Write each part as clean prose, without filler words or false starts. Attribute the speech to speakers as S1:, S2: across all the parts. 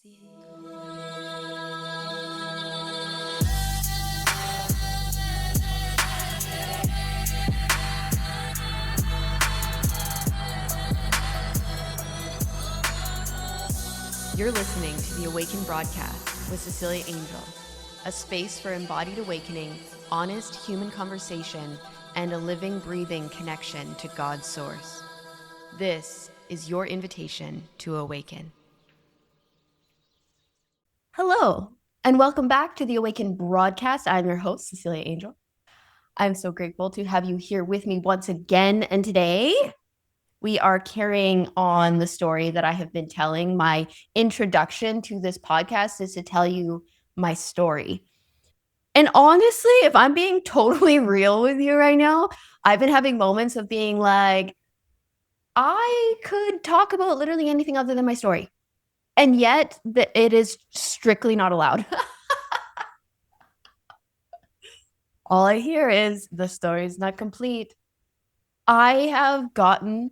S1: You're listening to the Awaken Broadcast with Cecilia Angel, a space for embodied awakening, honest human conversation, and a living, breathing connection to God's source. This is your invitation to awaken. Hello, and welcome back to the Awaken Broadcast. I'm your host, Cecilia Angel. I'm so grateful to have you here with me once again, and today we are carrying on the story that I have been telling. My introduction to this podcast is to tell you my story. And honestly, if I'm being totally real with you right now, I've been having moments of being like, I could talk about literally anything other than my story. And yet it is strictly not allowed. All I hear is the story is not complete. I have gotten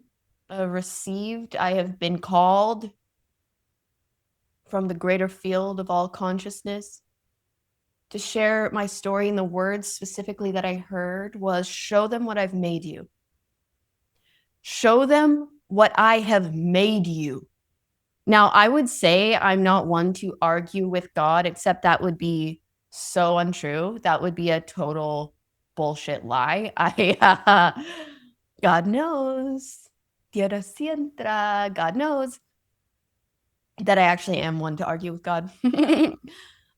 S1: I have been called from the greater field of all consciousness to share my story. And the words specifically that I heard was, show them what I've made you. Show them what I have made you. Now, I would say I'm not one to argue with God, except that would be so untrue. That would be a total bullshit lie. God knows. Tierra sientra, God knows that I actually am one to argue with God.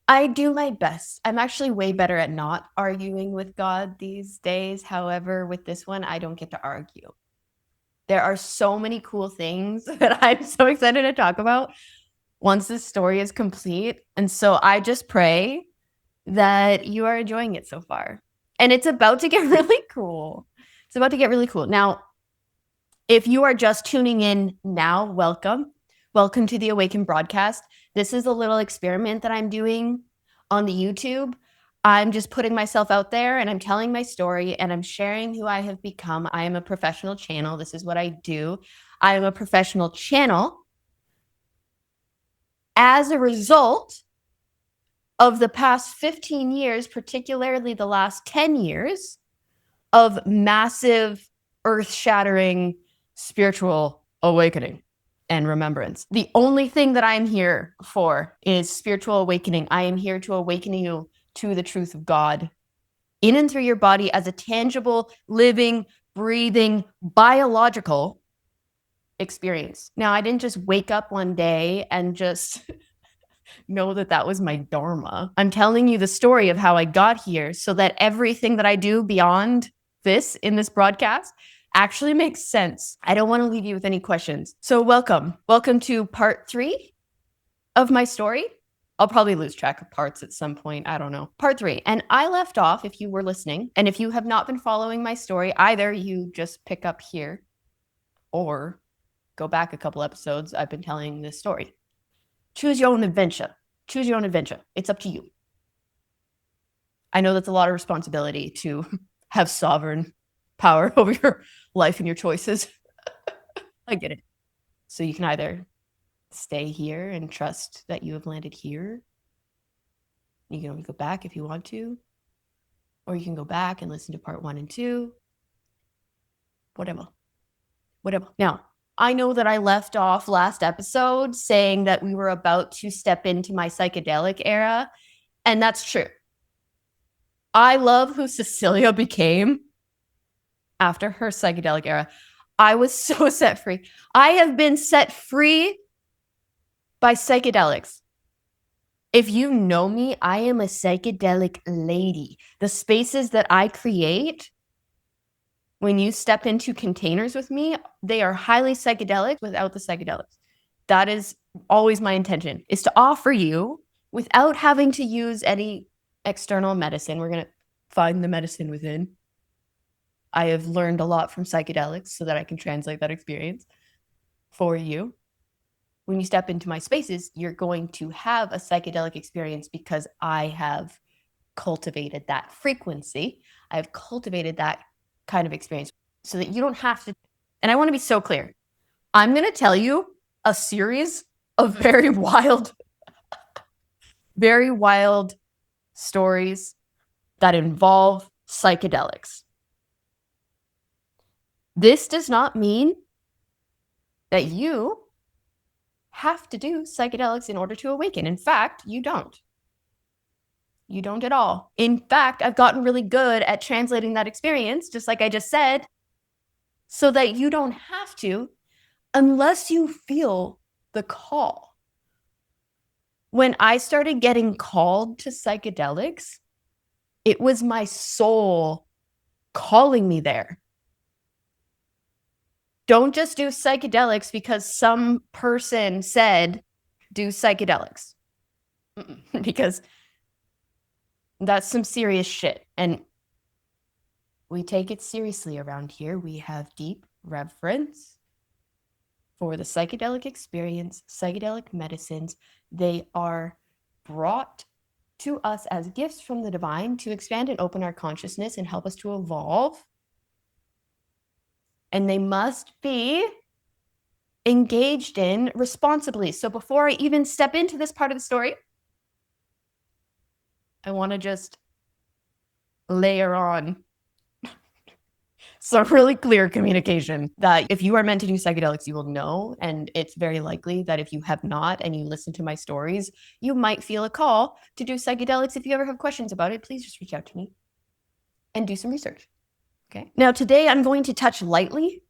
S1: I do my best. I'm actually way better at not arguing with God these days. However, with this one, I don't get to argue. There are so many cool things that I'm so excited to talk about once this story is complete. And so I just pray that you are enjoying it so far. And it's about to get really cool. It's about to get really cool. Now, if you are just tuning in now, welcome. Welcome to the Awaken Broadcast. This is a little experiment that I'm doing on the YouTube. I'm just putting myself out there and I'm telling my story and I'm sharing who I have become. I am a professional channel. This is what I do. I am a professional channel as a result of the past 15 years, particularly the last 10 years of massive, earth-shattering spiritual awakening and remembrance. The only thing that I'm here for is spiritual awakening. I am here to awaken you to the truth of God in and through your body as a tangible, living, breathing, biological experience. Now, I didn't just wake up one day and just know that that was my dharma. I'm telling you the story of how I got here so that everything that I do beyond this in this broadcast actually makes sense. I don't want to leave you with any questions. So welcome. Welcome to part 3 of my story. I'll probably lose track of parts at some point. I don't know. Part 3. And I left off, if you were listening, and if you have not been following my story, either you just pick up here or go back a couple episodes. I've been telling this story. Choose your own adventure. Choose your own adventure. It's up to you. I know that's a lot of responsibility to have sovereign power over your life and your choices. I get it. So you can either stay here and trust that you have landed here. You can always go back if you want to. Or you can go back and listen to part 1 and 2. Whatever. Now, I know that I left off last episode saying that we were about to step into my psychedelic era. And that's true. I love who Cecilia became after her psychedelic era. I was so set free. I have been set free by psychedelics. If you know me, I am a psychedelic lady. The spaces that I create, when you step into containers with me, they are highly psychedelic without the psychedelics. That is always my intention, is to offer you without having to use any external medicine. We're going to find the medicine within. I have learned a lot from psychedelics so that I can translate that experience for you. When you step into my spaces, you're going to have a psychedelic experience because I have cultivated that frequency. I've cultivated that kind of experience so that you don't have to. And I want to be so clear. I'm going to tell you a series of very wild very wild stories that involve psychedelics. This does not mean that you have to do psychedelics in order to awaken. In fact, you don't. You don't at all. In fact, I've gotten really good at translating that experience, just like I just said, so that you don't have to unless you feel the call. When I started getting called to psychedelics, it was my soul calling me there. Don't just do psychedelics because some person said do psychedelics. Because that's some serious shit. And we take it seriously around here. We have deep reverence for the psychedelic experience, psychedelic medicines. They are brought to us as gifts from the divine to expand and open our consciousness and help us to evolve. And they must be engaged in responsibly. So before I even step into this part of the story, I want to just layer on some really clear communication that if you are meant to do psychedelics, you will know. And it's very likely that if you have not and you listen to my stories, you might feel a call to do psychedelics. If you ever have questions about it, please just reach out to me and do some research. Okay. Now, today I'm going to touch lightly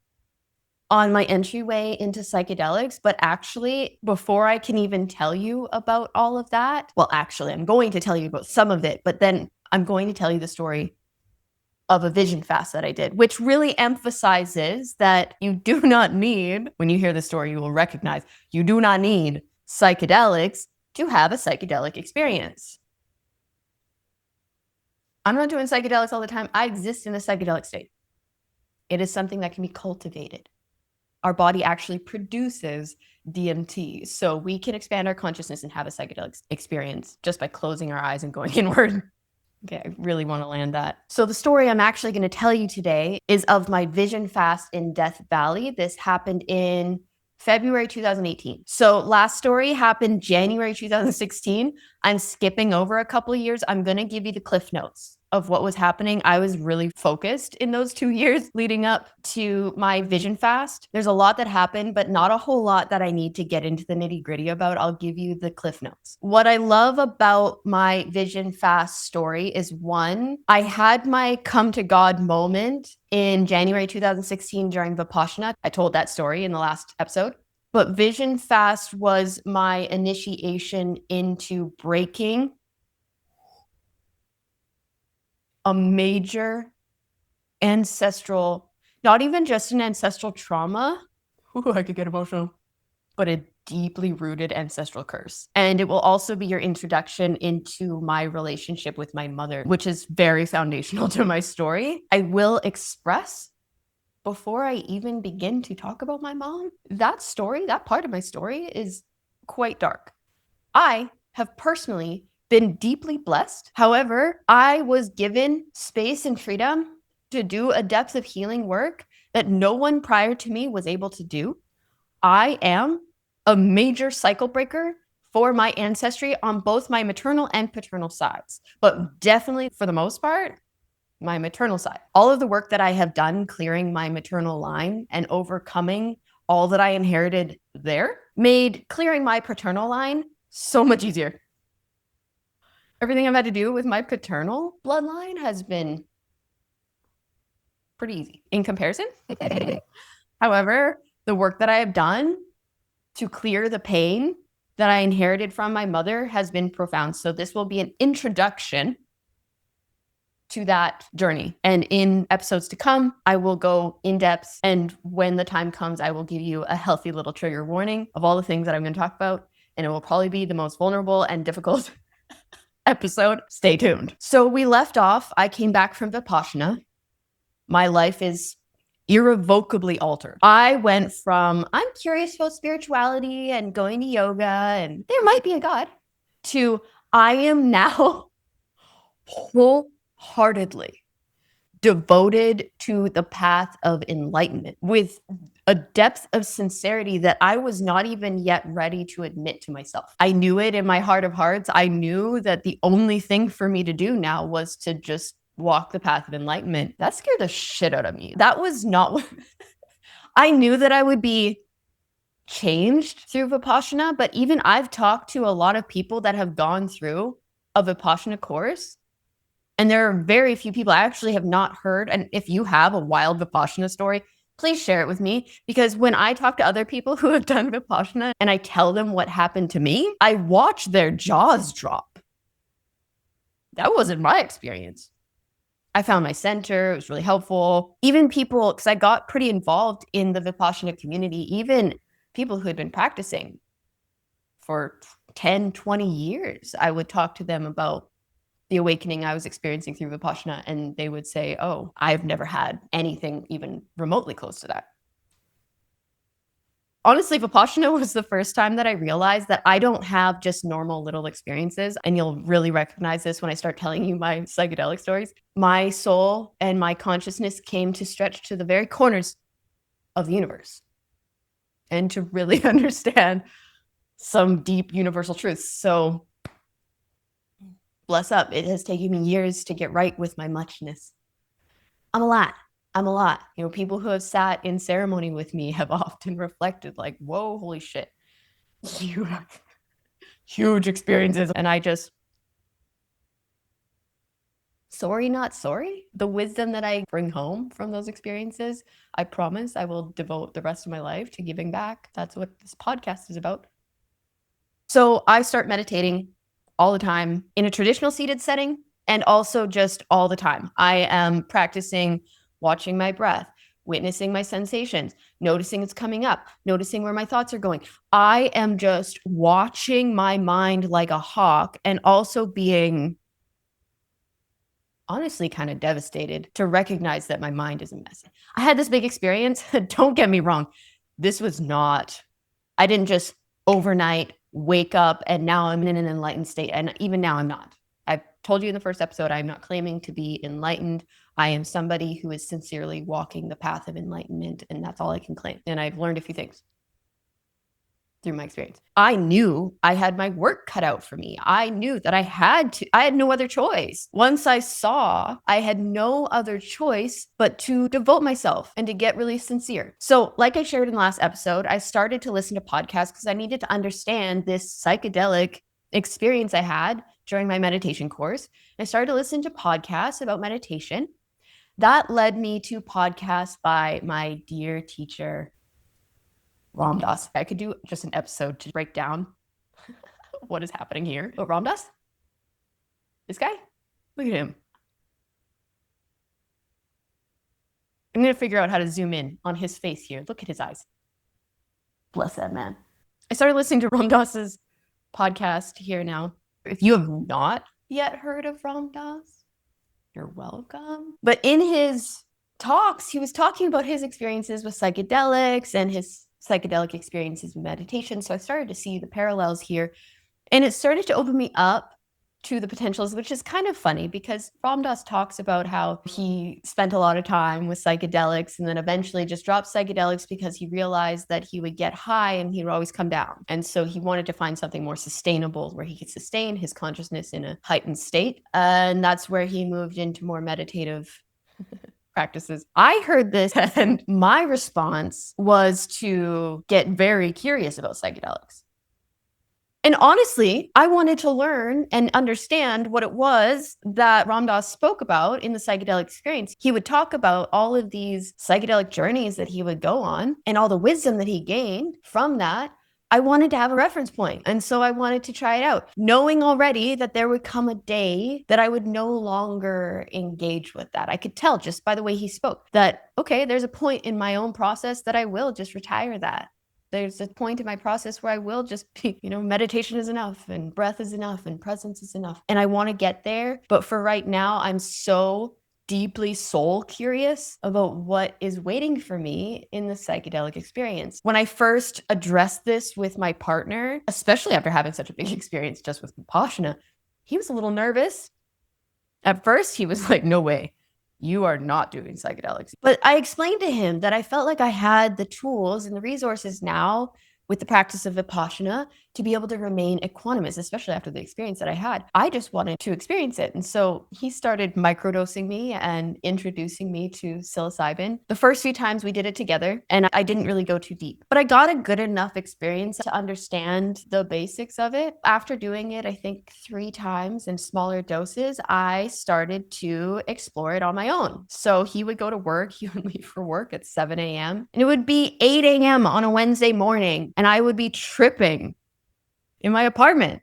S1: on my entryway into psychedelics, but actually, before I can even tell you about all of that, well, actually, I'm going to tell you about some of it, but then I'm going to tell you the story of a vision fast that I did, which really emphasizes that you do not need, when you hear the story, you will recognize you do not need psychedelics to have a psychedelic experience. I'm not doing psychedelics all the time. I exist in a psychedelic state. It is something that can be cultivated. Our body actually produces DMT, so we can expand our consciousness and have a psychedelic experience just by closing our eyes and going inward. Okay, I really want to land that. So the story I'm actually going to tell you today is of my vision fast in Death Valley. This happened in February 2018. So last story happened January 2016. I'm skipping over a couple of years. I'm going to give you the cliff notes of what was happening. I was really focused in those 2 years leading up to my vision fast. There's a lot that happened, but not a whole lot that I need to get into the nitty gritty about. I'll give you the cliff notes. What I love about my vision fast story is, one, I had my come to God moment in January 2016 during Vipassana. I told that story in the last episode. But vision fast was my initiation into breaking a major ancestral, not even just an ancestral trauma. Ooh, I could get emotional. But a deeply rooted ancestral curse. And it will also be your introduction into my relationship with my mother, which is very foundational to my story. I will express, before I even begin to talk about my mom, that story, that part of my story is quite dark. I have personally been deeply blessed. However, I was given space and freedom to do a depth of healing work that no one prior to me was able to do. I am a major cycle breaker for my ancestry on both my maternal and paternal sides, but definitely for the most part, my maternal side. All of the work that I have done clearing my maternal line and overcoming all that I inherited there made clearing my paternal line so much easier. Everything I've had to do with my paternal bloodline has been pretty easy in comparison. However, the work that I have done to clear the pain that I inherited from my mother has been profound. So this will be an introduction to that journey. And in episodes to come, I will go in depth. And when the time comes, I will give you a healthy little trigger warning of all the things that I'm going to talk about. And it will probably be the most vulnerable and difficult episode. Stay tuned. So we left off. I came back from Vipassana. My life is irrevocably altered. I went from, I'm curious about spirituality and going to yoga and there might be a God, to I am now wholeheartedly devoted to the path of enlightenment with a depth of sincerity that I was not even yet ready to admit to myself. I knew it in my heart of hearts. I knew that the only thing for me to do now was to just walk the path of enlightenment. That scared the shit out of me. That was not what I knew that I would be changed through Vipassana, but even I've talked to a lot of people that have gone through a Vipassana course, and there are very few people I actually have not heard. And if you have a wild Vipassana story, please share it with me, because when I talk to other people who have done Vipassana and I tell them what happened to me, I watch their jaws drop. That wasn't my experience. I found my center. It was really helpful. Even people, because I got pretty involved in the Vipassana community, even people who had been practicing for 10, 20 years, I would talk to them about the awakening I was experiencing through Vipassana, and they would say, oh, I've never had anything even remotely close to that. Honestly, Vipassana was the first time that I realized that I don't have just normal little experiences. And you'll really recognize this when I start telling you my psychedelic stories. My soul and my consciousness came to stretch to the very corners of the universe and to really understand some deep universal truths. So bless up. It has taken me years to get right with my muchness. I'm a lot. You know, people who have sat in ceremony with me have often reflected like, whoa, holy shit. Huge experiences. And I just, sorry, not sorry. The wisdom that I bring home from those experiences, I promise I will devote the rest of my life to giving back. That's what this podcast is about. So I start meditating all the time in a traditional seated setting, and also just all the time. I am practicing watching my breath, witnessing my sensations, noticing it's coming up, noticing where my thoughts are going. I am just watching my mind like a hawk, and also being honestly kind of devastated to recognize that my mind is a mess. I had this big experience. Don't get me wrong. This was not, I didn't just overnight wake up and now I'm in an enlightened state. And even now I'm not. I've told you in the first episode, I'm not claiming to be enlightened. I am somebody who is sincerely walking the path of enlightenment, and that's all I can claim. And I've learned a few things through my experience. I knew I had my work cut out for me. I knew that I had no other choice. Once I saw I had no other choice but to devote myself and to get really sincere. So like I shared in the last episode, I started to listen to podcasts because I needed to understand this psychedelic experience I had during my meditation course. I started to listen to podcasts about meditation. That led me to podcasts by my dear teacher, Ram Dass. I could do just an episode to break down what is happening here. But Ram Dass? This guy? Look at him. I'm going to figure out how to zoom in on his face here. Look at his eyes. Bless that man. I started listening to Ram Dass's podcast here now. If you have not yet heard of Ram Dass, you're welcome. But in his talks, he was talking about his experiences with psychedelics and his psychedelic experiences with meditation. So I started to see the parallels here, and it started to open me up to the potentials, which is kind of funny because Ram Dass talks about how he spent a lot of time with psychedelics and then eventually just dropped psychedelics because he realized that he would get high and he would always come down. And so he wanted to find something more sustainable where he could sustain his consciousness in a heightened state. And that's where he moved into more meditative practices. I heard this and my response was to get very curious about psychedelics. And honestly, I wanted to learn and understand what it was that Ram Dass spoke about in the psychedelic experience. He would talk about all of these psychedelic journeys that he would go on and all the wisdom that he gained from that. I wanted to have a reference point. And so I wanted to try it out, knowing already that there would come a day that I would no longer engage with that. I could tell just by the way he spoke that, okay, there's a point in my own process that I will just retire that. There's a point in my process where I will just be, meditation is enough and breath is enough and presence is enough. And I want to get there. But for right now, I'm so deeply soul curious about what is waiting for me in the psychedelic experience. When I first addressed this with my partner, especially after having such a big experience just with Vipassana, he was a little nervous. At first, he was like, no way. you are not doing psychedelics. But I explained to him that I felt like I had the tools and the resources now with the practice of Vipassana to be able to remain equanimous, especially after the experience that I had. I just wanted to experience it. And so he started microdosing me and introducing me to psilocybin. The first few times we did it together, and I didn't really go too deep, but I got a good enough experience to understand the basics of it. After doing it, I think 3 times in smaller doses, I started to explore it on my own. So he would go to work, he would leave for work at 7 a.m. and it would be 8 a.m. on a Wednesday morning, and I would be tripping in my apartment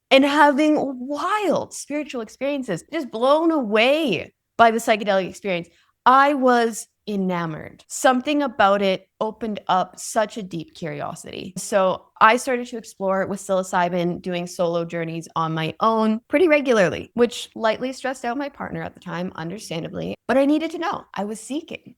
S1: and having wild spiritual experiences, just blown away by the psychedelic experience. I was enamored. Something about it opened up such a deep curiosity. So I started to explore it with psilocybin, doing solo journeys on my own pretty regularly, which lightly stressed out my partner at the time, understandably. But I needed to know. I was seeking.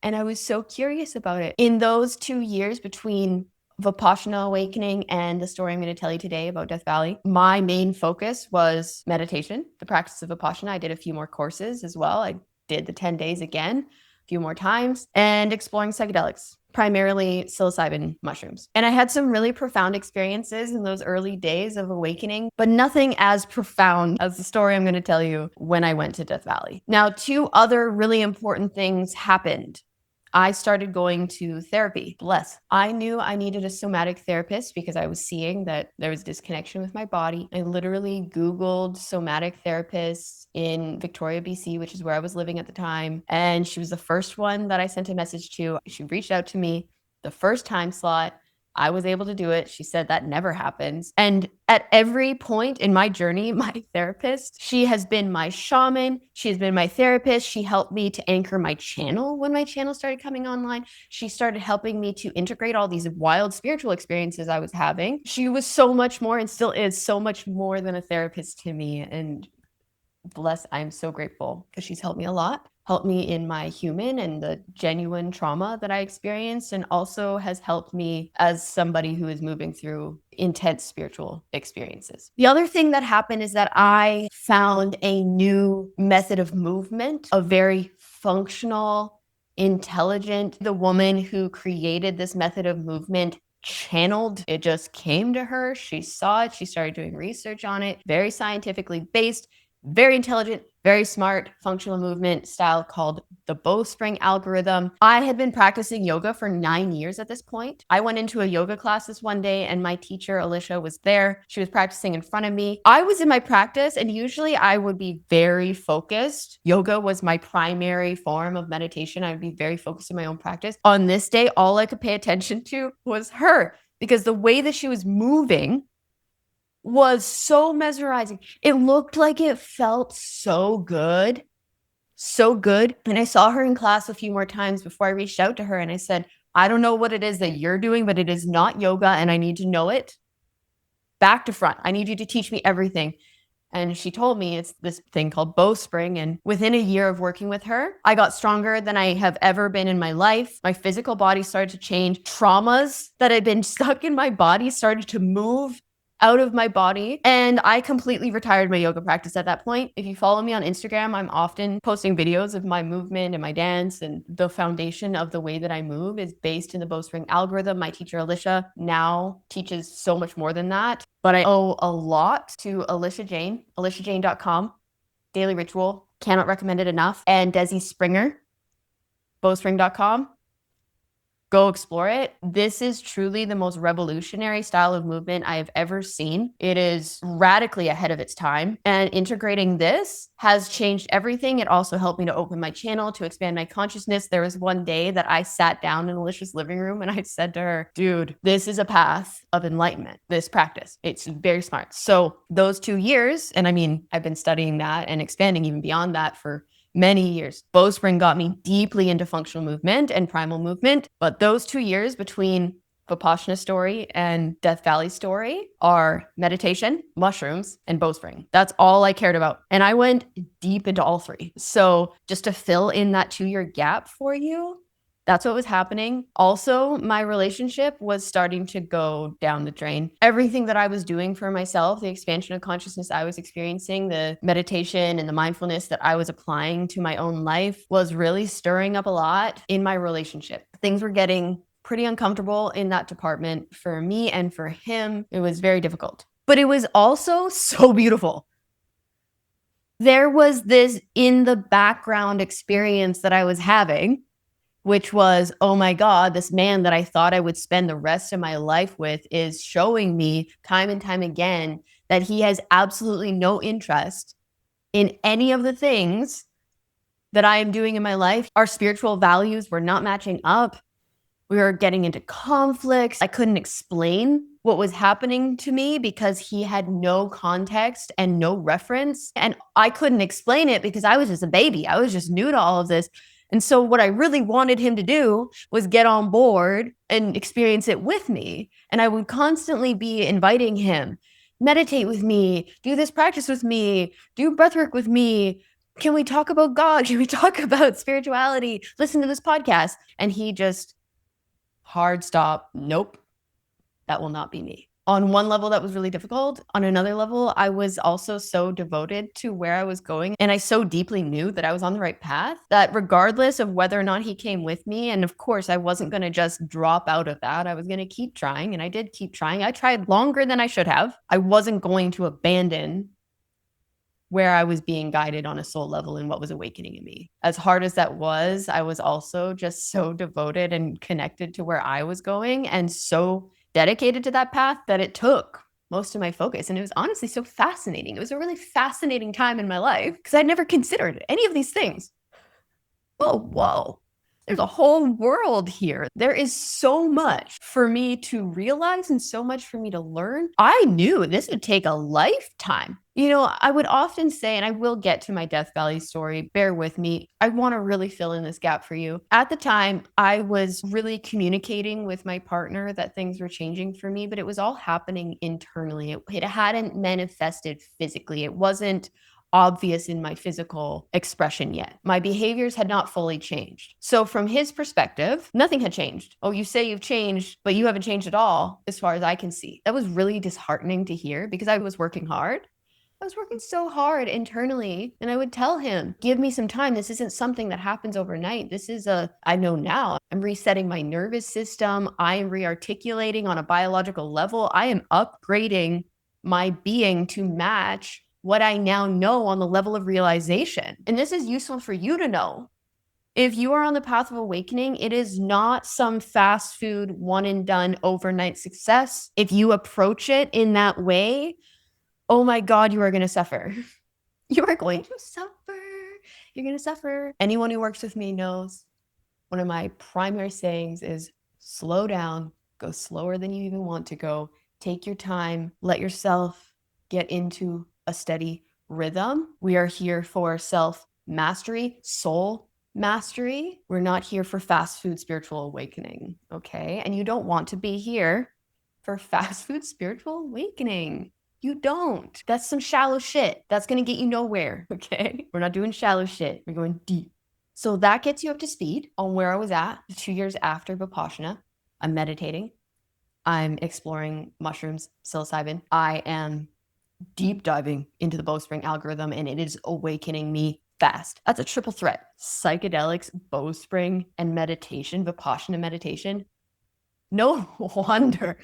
S1: And I was so curious about it. In those 2 years between Vipassana awakening and the story I'm going to tell you today about Death Valley, my main focus was meditation, the practice of Vipassana. I did a few more courses as well. I did the 10 days again, a few more times, and exploring psychedelics, primarily psilocybin mushrooms. And I had some really profound experiences in those early days of awakening, but nothing as profound as the story I'm going to tell you when I went to Death Valley. Now, 2 other really important things happened. I started going to therapy. I knew I needed a somatic therapist because I was seeing that there was disconnection with my body. I literally Googled somatic therapists in Victoria, BC, which is where I was living at the time. And she was the first one that I sent a message to. She reached out to me the first time slot. I was able to do it. She said that never happens. And at every point in my journey, my therapist, she has been my shaman. She has been my therapist. She helped me to anchor my channel when my channel started coming online. She started helping me to integrate all these wild spiritual experiences I was having. She was so much more and still is so much more than a therapist to me. And I'm so grateful because she's helped me a lot. Helped me in my human and the genuine trauma that I experienced, and also has helped me as somebody who is moving through intense spiritual experiences. The other thing that happened is that I found a new method of movement, a very functional, intelligent. The woman who created this method of movement channeled it, just came to her. She saw it. She started doing research on it, very scientifically based, very intelligent, very smart functional movement style called the bowstring algorithm. I had been practicing yoga for 9 years at this point. I went into a yoga class this one day and my teacher, Alicia, was there. She was practicing in front of me. I was in my practice and usually I would be very focused. Yoga was my primary form of meditation. I would be very focused in my own practice. On this day, all I could pay attention to was her because the way that she was moving was so mesmerizing. It looked like it felt so good. So good. And I saw her in class a few more times before I reached out to her and I said, I don't know what it is that you're doing, but it is not yoga and I need to know it back to front. I need you to teach me everything. And she told me it's this thing called bowspring. And within a year of working with her, I got stronger than I have ever been in my life. My physical body started to change. Traumas that had been stuck in my body started to move out of my body. And I completely retired my yoga practice at that point. If you follow me on Instagram, I'm often posting videos of my movement and my dance, and the foundation of the way that I move is based in the bowstring algorithm. My teacher, Alicia, now teaches so much more than that. But I owe a lot to Alicia Jane, aliciajane.com, Daily Ritual, cannot recommend it enough, and Desi Springer, bowspring.com. Go explore it. This is truly the most revolutionary style of movement I have ever seen. It is radically ahead of its time. And integrating this has changed everything. It also helped me to open my channel, to expand my consciousness. There was one day that I sat down in Alicia's living room and I said to her, dude, this is a path of enlightenment, this practice. It's very smart. So those 2 years, and I mean, I've been studying that and expanding even beyond that for many years. Bowspring got me deeply into functional movement and primal movement. But those 2 years between Vipassana story and Death Valley story are meditation, mushrooms, and bowspring. That's all I cared about. And I went deep into all 3. So just to fill in that 2-year gap for you, That's what was happening. Also, my relationship was starting to go down the drain. Everything that I was doing for myself, the expansion of consciousness I was experiencing, the meditation and the mindfulness that I was applying to my own life was really stirring up a lot in my relationship. Things were getting pretty uncomfortable in that department for me and for him. It was very difficult, but it was also so beautiful. There was this in the background experience that I was having, which was, oh my God, this man that I thought I would spend the rest of my life with is showing me time and time again that he has absolutely no interest in any of the things that I am doing in my life. Our spiritual values were not matching up. We were getting into conflicts. I couldn't explain what was happening to me because he had no context and no reference. And I couldn't explain it because I was just a baby. I was just new to all of this. And so what I really wanted him to do was get on board and experience it with me. And I would constantly be inviting him, meditate with me, do this practice with me, do breathwork with me. Can we talk about God? Can we talk about spirituality? Listen to this podcast. And he just hard stop. Nope. That will not be me. On one level, that was really difficult. On another level, I was also so devoted to where I was going. And I so deeply knew that I was on the right path that regardless of whether or not he came with me, and of course, I wasn't going to just drop out of that. I was going to keep trying. And I did keep trying. I tried longer than I should have. I wasn't going to abandon where I was being guided on a soul level and what was awakening in me. As hard as that was, I was also just so devoted and connected to where I was going and so dedicated to that path that it took most of my focus. And it was honestly so fascinating. It was a really fascinating time in my life because I'd never considered any of these things. Whoa. There's a whole world here. There is so much for me to realize and so much for me to learn. I knew this would take a lifetime. You know, I would often say, and I will get to my Death Valley story, bear with me. I want to really fill in this gap for you. At the time, I was really communicating with my partner that things were changing for me, but it was all happening internally. It hadn't manifested physically. It wasn't obvious in my physical expression yet. My behaviors had not fully changed. So from his perspective, nothing had changed. Oh, you say you've changed, but you haven't changed at all, as far as I can see. That was really disheartening to hear because I was working hard. I was working so hard internally, and I would tell him, give me some time. This isn't something that happens overnight. This is I know now. I'm resetting my nervous system. I am rearticulating on a biological level. I am upgrading my being to match what I now know on the level of realization. And this is useful for you to know. If you are on the path of awakening, it is not some fast food, one and done overnight success. If you approach it in that way, oh my God, you are going to suffer. You are going to suffer. You're going to suffer. Anyone who works with me knows one of my primary sayings is slow down, go slower than you even want to go. Take your time, let yourself get into a steady rhythm. We are here for self-mastery, soul mastery. We're not here for fast food spiritual awakening, okay? And you don't want to be here for fast food spiritual awakening. You don't. That's some shallow shit. That's going to get you nowhere, okay? We're not doing shallow shit. We're going deep. So that gets you up to speed on where I was at 2 years after Vipassana. I'm meditating. I'm exploring mushrooms, psilocybin. I am deep diving into the bowstring algorithm, and it is awakening me fast. That's a triple threat. Psychedelics, bowstring, and meditation, Vipassana meditation. No wonder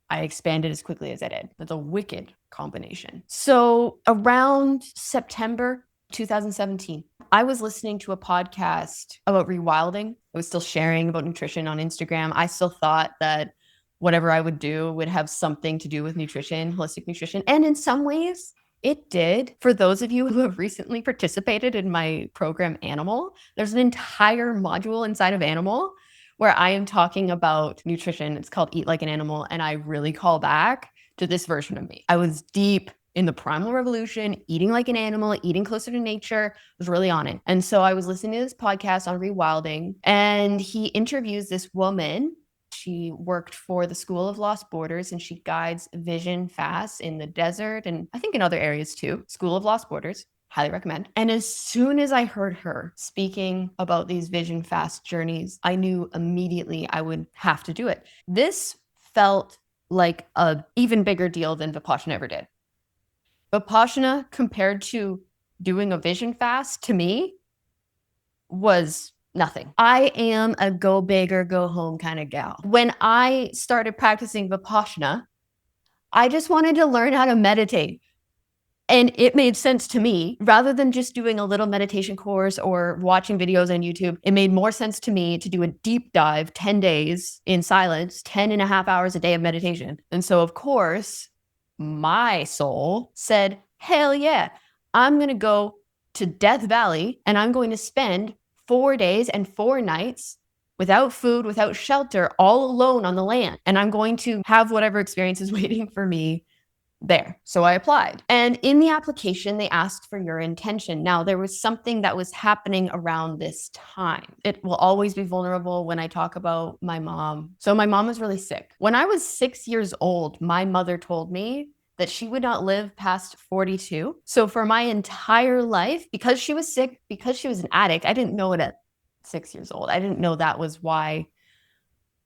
S1: I expanded as quickly as I did. That's a wicked combination. So around September 2017, I was listening to a podcast about rewilding. I was still sharing about nutrition on Instagram. I still thought that whatever I would do would have something to do with nutrition, holistic nutrition. And in some ways, it did. For those of you who have recently participated in my program Animal, there's an entire module inside of Animal where I am talking about nutrition. It's called Eat Like an Animal. And I really call back to this version of me. I was deep in the primal revolution, eating like an animal, eating closer to nature, was really on it. And so I was listening to this podcast on rewilding, and he interviews this woman. She worked for the School of Lost Borders, and she guides vision fasts in the desert and I think in other areas too. School of Lost Borders. Highly recommend. And as soon as I heard her speaking about these vision fast journeys, I knew immediately I would have to do it. This felt like a even bigger deal than Vipassana ever did. Vipassana, compared to doing a vision fast, to me, was nothing. I am a go big or go home kind of gal. When I started practicing Vipassana, I just wanted to learn how to meditate. And it made sense to me. Rather than just doing a little meditation course or watching videos on YouTube, it made more sense to me to do a deep dive, 10 days in silence, 10 and a half hours a day of meditation. And so, of course, my soul said, hell yeah, I'm going to go to Death Valley and I'm going to spend 4 days and 4 nights without food, without shelter, all alone on the land. And I'm going to have whatever experience is waiting for me there. So I applied. And in the application, they asked for your intention. Now, there was something that was happening around this time. It will always be vulnerable when I talk about my mom. So my mom was really sick. When I was 6 years old, my mother told me that she would not live past 42. So for my entire life, because she was sick, because she was an addict, I didn't know it at 6 years old. I didn't know that was why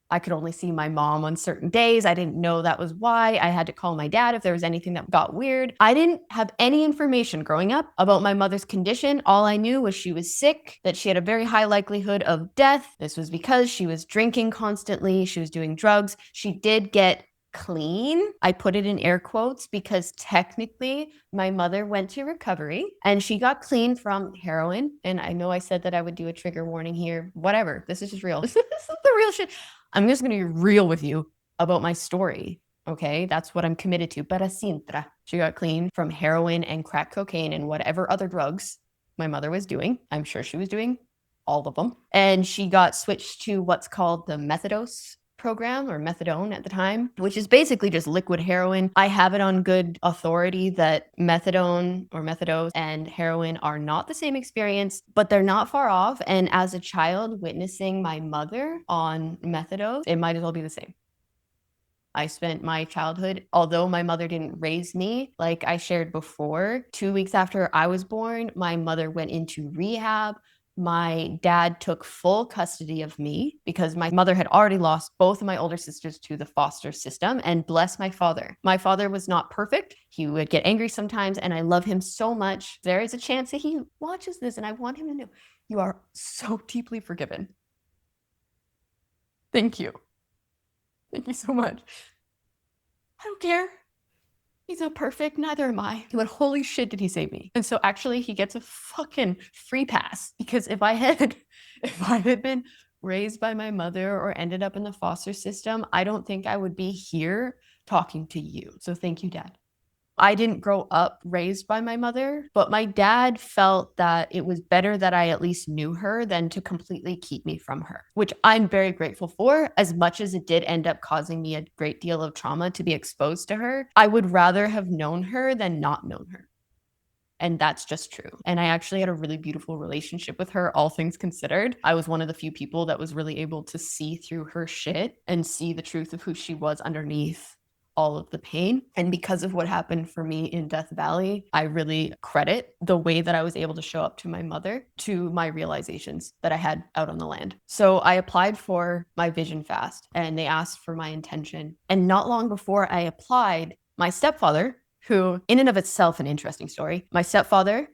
S1: I could only see my mom on certain days. I didn't know that was why I had to call my dad if there was anything that got weird. I didn't have any information growing up about my mother's condition. All I knew was she was sick, that she had a very high likelihood of death. This was because she was drinking constantly. She was doing drugs. She did get clean. I put it in air quotes because technically my mother went to recovery and she got clean from heroin. And I know I said that I would do a trigger warning here. Whatever. This is just real. This is the real shit. I'm just going to be real with you about my story. Okay. That's what I'm committed to. Para Sintra. She got clean from heroin and crack cocaine and whatever other drugs my mother was doing. I'm sure she was doing all of them. And she got switched to what's called the methadose program, or methadone at the time, which is basically just liquid heroin. I have it on good authority that methadone or methadose and heroin are not the same experience, but they're not far off. And as a child witnessing my mother on methadose, it might as well be the same. I spent my childhood, although my mother didn't raise me, like I shared before, 2 weeks after I was born, my mother went into rehab. My dad took full custody of me because my mother had already lost both of my older sisters to the foster system, and bless my father. My father was not perfect. He would get angry sometimes, and I love him so much. There is a chance that he watches this, and I want him to know you are so deeply forgiven. Thank you. Thank you so much. I don't care. He's not perfect, neither am I. But holy shit, did he save me? And so actually he gets a fucking free pass, because if I had been raised by my mother or ended up in the foster system, I don't think I would be here talking to you. So thank you, Dad. I didn't grow up raised by my mother, but my dad felt that it was better that I at least knew her than to completely keep me from her, which I'm very grateful for. As much as it did end up causing me a great deal of trauma to be exposed to her, I would rather have known her than not known her. And that's just true. And I actually had a really beautiful relationship with her, all things considered. I was one of the few people that was really able to see through her shit and see the truth of who she was underneath all of the pain. And because of what happened for me in Death Valley, I really credit the way that I was able to show up to my mother to my realizations that I had out on the land. So I applied for my vision fast and they asked for my intention. And not long before I applied, my stepfather, who in and of itself an interesting story, my stepfather,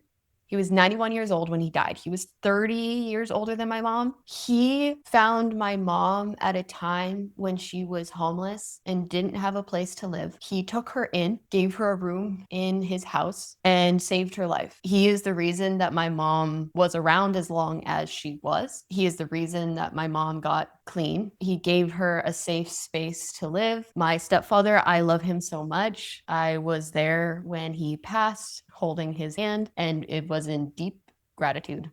S1: he was 91 years old when he died. He was 30 years older than my mom. He found my mom at a time when she was homeless and didn't have a place to live. He took her in, gave her a room in his house, and saved her life. He is the reason that my mom was around as long as she was. He is the reason that my mom got clean. He gave her a safe space to live. My stepfather, I love him so much. I was there when he passed, holding his hand, and it was in deep gratitude.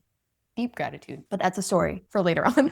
S1: But that's a story for later on.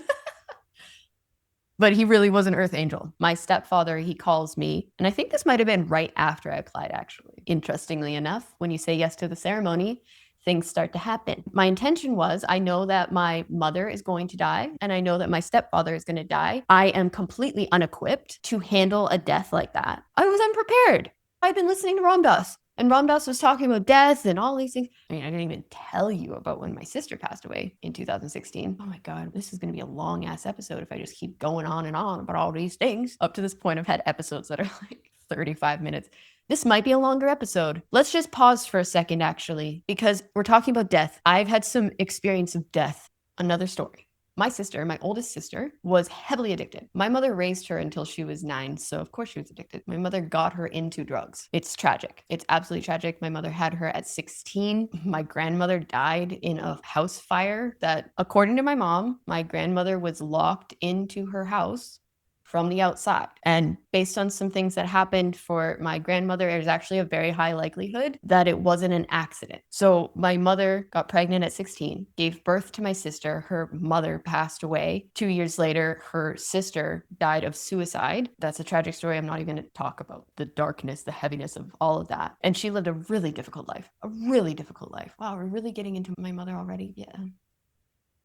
S1: But he really was an earth angel. My stepfather, he calls me, and I think this might have been right after I applied, actually. Interestingly enough, when you say yes to the ceremony, things start to happen. My intention was, I know that my mother is going to die, and I know that my stepfather is going to die. I am completely unequipped to handle a death like that. I was unprepared. I'd been listening to Ram Dass. And Ram Dass was talking about death and all these things. I mean, I didn't even tell you about when my sister passed away in 2016. Oh my God, this is going to be a long ass episode if I just keep going on and on about all these things. Up to this point, I've had episodes that are like 35 minutes. This might be a longer episode. Let's just pause for a second, actually, because we're talking about death. I've had some experience of death. Another story. My sister, my oldest sister, was heavily addicted. My mother raised her until she was 9, so of course she was addicted. My mother got her into drugs. It's tragic. It's absolutely tragic. My mother had her at 16. My grandmother died in a house fire that, according to my mom, my grandmother was locked into her house from the outside. And based on some things that happened for my grandmother, there's actually a very high likelihood that it wasn't an accident. So my mother got pregnant at 16, gave birth to my sister. Her mother passed away. 2 years later, her sister died of suicide. That's a tragic story. I'm not even going to talk about the darkness, the heaviness of all of that. And she lived a really difficult life, a really difficult life. Wow, we're really getting into my mother already. Yeah.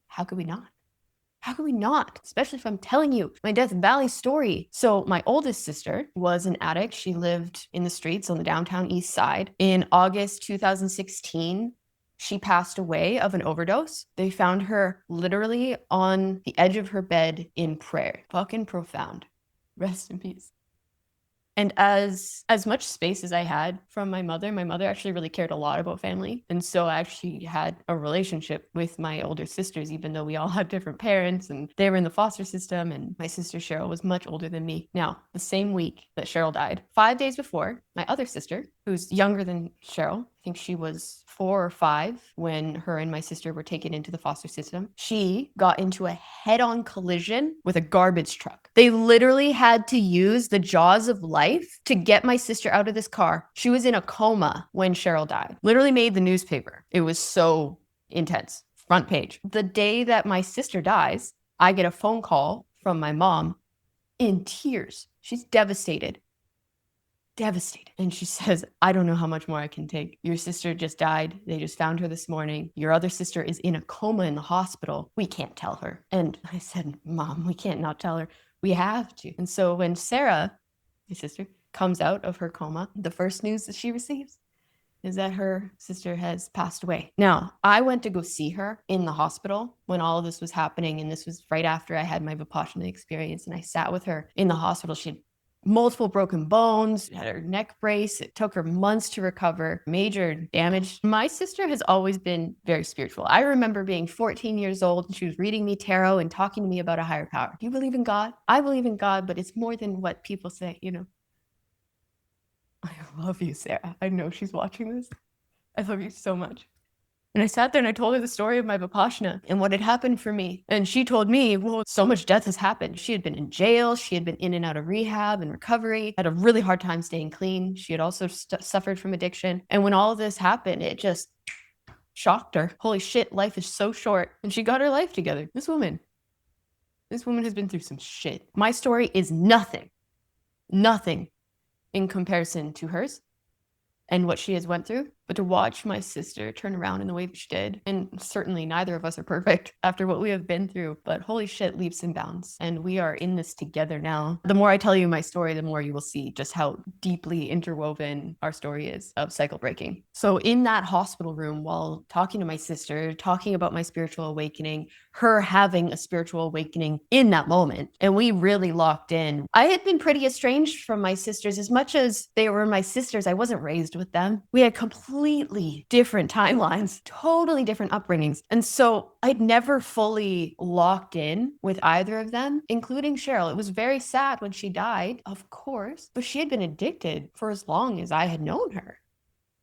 S1: How could we not? How could we not? Especially if I'm telling you my Death Valley story. So my oldest sister was an addict. She lived in the streets on the downtown east side. In August 2016, she passed away of an overdose. They found her literally on the edge of her bed in prayer. Fucking profound. Rest in peace. And as much space as I had from my mother actually really cared a lot about family. And so I actually had a relationship with my older sisters, even though we all had different parents and they were in the foster system. And my sister Cheryl was much older than me. Now, the same week that Cheryl died, 5 days before, my other sister, who's younger than Cheryl, I think she was 4 or 5 when her and my sister were taken into the foster system. She got into a head-on collision with a garbage truck. They literally had to use the jaws of life to get my sister out of this car. She was in a coma when Cheryl died. Literally made the newspaper. It was so intense. Front page. The day that my sister dies, I get a phone call from my mom in tears. She's devastated. And she says, I don't know how much more I can take. Your sister just died. They just found her this morning. Your other sister is in a coma in the hospital. We can't tell her. And I said, Mom, we can't not tell her. We have to. And so when Sarah, my sister, comes out of her coma, the first news that she receives is that her sister has passed away. Now, I went to go see her in the hospital when all of this was happening. And this was right after I had my Vipassana experience. And I sat with her in the hospital. She had multiple broken bones, had her neck brace. It took her months to recover, major damage. My sister has always been very spiritual. I remember being 14 years old and she was reading me tarot and talking to me about a higher power. Do you believe in God? I believe in God, but it's more than what people say, you know. I love you, Sarah. I know she's watching this. I love you so much. And I sat there and I told her the story of my Vipassana and what had happened for me. And she told me, well, so much death has happened. She had been in jail. She had been in and out of rehab and recovery, had a really hard time staying clean. She had also suffered from addiction. And when all of this happened, it just shocked her. Holy shit, life is so short. And she got her life together. This woman has been through some shit. My story is nothing in comparison to hers and what she has went through. But to watch my sister turn around in the way that she did, and certainly neither of us are perfect after what we have been through, but holy shit, leaps and bounds. And we are in this together now. The more I tell you my story, the more you will see just how deeply interwoven our story is of cycle breaking. So in that hospital room, while talking to my sister, talking about my spiritual awakening, her having a spiritual awakening in that moment, and we really locked in. I had been pretty estranged from my sisters. As much as they were my sisters, I wasn't raised with them. We had completely different timelines, totally different upbringings. And so I'd never fully locked in with either of them, including Cheryl. It was very sad when she died, of course, but she had been addicted for as long as I had known her.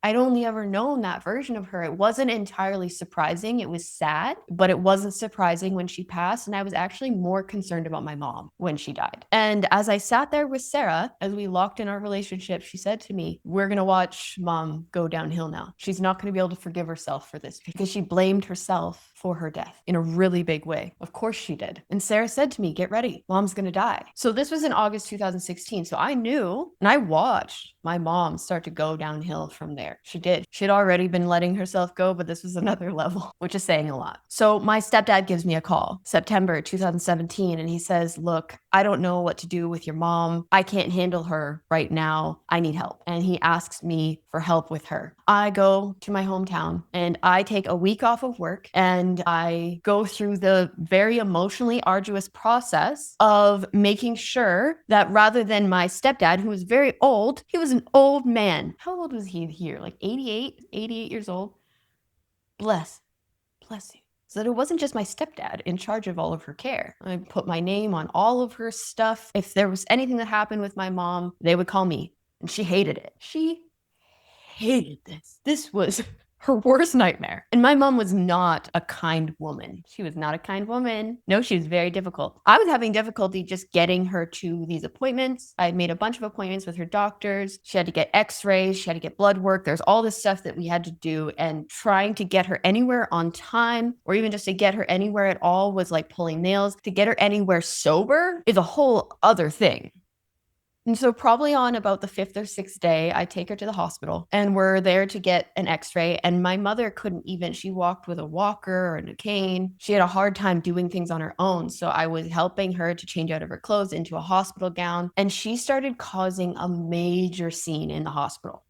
S1: I'd only ever known that version of her. It wasn't entirely surprising. It was sad, but it wasn't surprising when she passed. And I was actually more concerned about my mom when she died. And as I sat there with Sarah, as we locked in our relationship, she said to me, we're going to watch Mom go downhill now. She's not going to be able to forgive herself for this because she blamed herself for her death in a really big way. Of course she did. And Sarah said to me, get ready, mom's gonna die. So this was in August 2016. So I knew and I watched my mom start to go downhill from there. She did. She'd already been letting herself go, but this was another level, which is saying a lot. So my stepdad gives me a call, September 2017, and he says, look, I don't know what to do with your mom. I can't handle her right now. I need help. And he asks me for help with her. I go to my hometown and I take a week off of work and I go through the very emotionally arduous process of making sure that rather than my stepdad, who was very old, he was an old man. How old was he here? Like 88 years old. Bless you. So that it wasn't just my stepdad in charge of all of her care. I put my name on all of her stuff. If there was anything that happened with my mom, they would call me. And she hated it. She hated this. This was her worst nightmare. And my mom was not a kind woman. She was not a kind woman. No, she was very difficult. I was having difficulty just getting her to these appointments. I had made a bunch of appointments with her doctors. She had to get x-rays. She had to get blood work. There's all this stuff that we had to do. And trying to get her anywhere on time, or even just to get her anywhere at all, was like pulling nails. To get her anywhere sober is a whole other thing. And so probably on about the 5th or 6th day, I take her to the hospital and we're there to get an x-ray. And my mother couldn't even, she walked with a walker and a cane. She had a hard time doing things on her own. So I was helping her to change out of her clothes into a hospital gown. And she started causing a major scene in the hospital.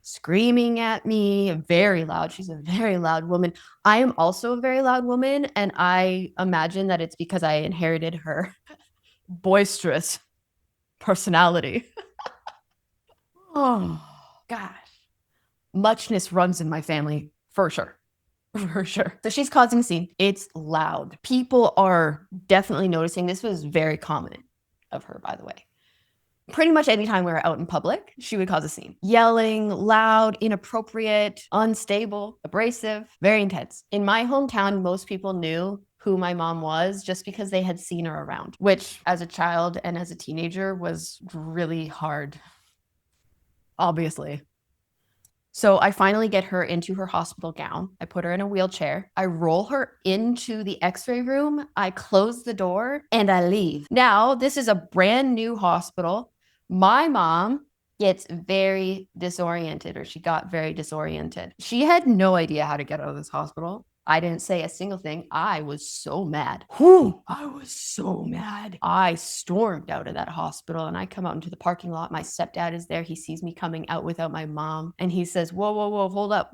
S1: Screaming at me, very loud. She's a very loud woman. I am also a very loud woman. And I imagine that it's because I inherited her boisterous personality. Oh, gosh. Muchness runs in my family, for sure. For sure. So she's causing a scene. It's loud. People are definitely noticing. This was very common of her, by the way. Pretty much anytime we were out in public, she would cause a scene. Yelling, loud, inappropriate, unstable, abrasive, very intense. In my hometown, most people knew who my mom was just because they had seen her around, which as a child and as a teenager was really hard, obviously. So I finally get her into her hospital gown. I put her in a wheelchair. I roll her into the x-ray room. I close the door and I leave. Now, this is a brand new hospital. My mom gets very disoriented, or she got very disoriented. She had no idea how to get out of this hospital. I didn't say a single thing. I was so mad. I was so mad. I stormed out of that hospital and I come out into the parking lot. My stepdad is there. He sees me coming out without my mom and he says, whoa, hold up.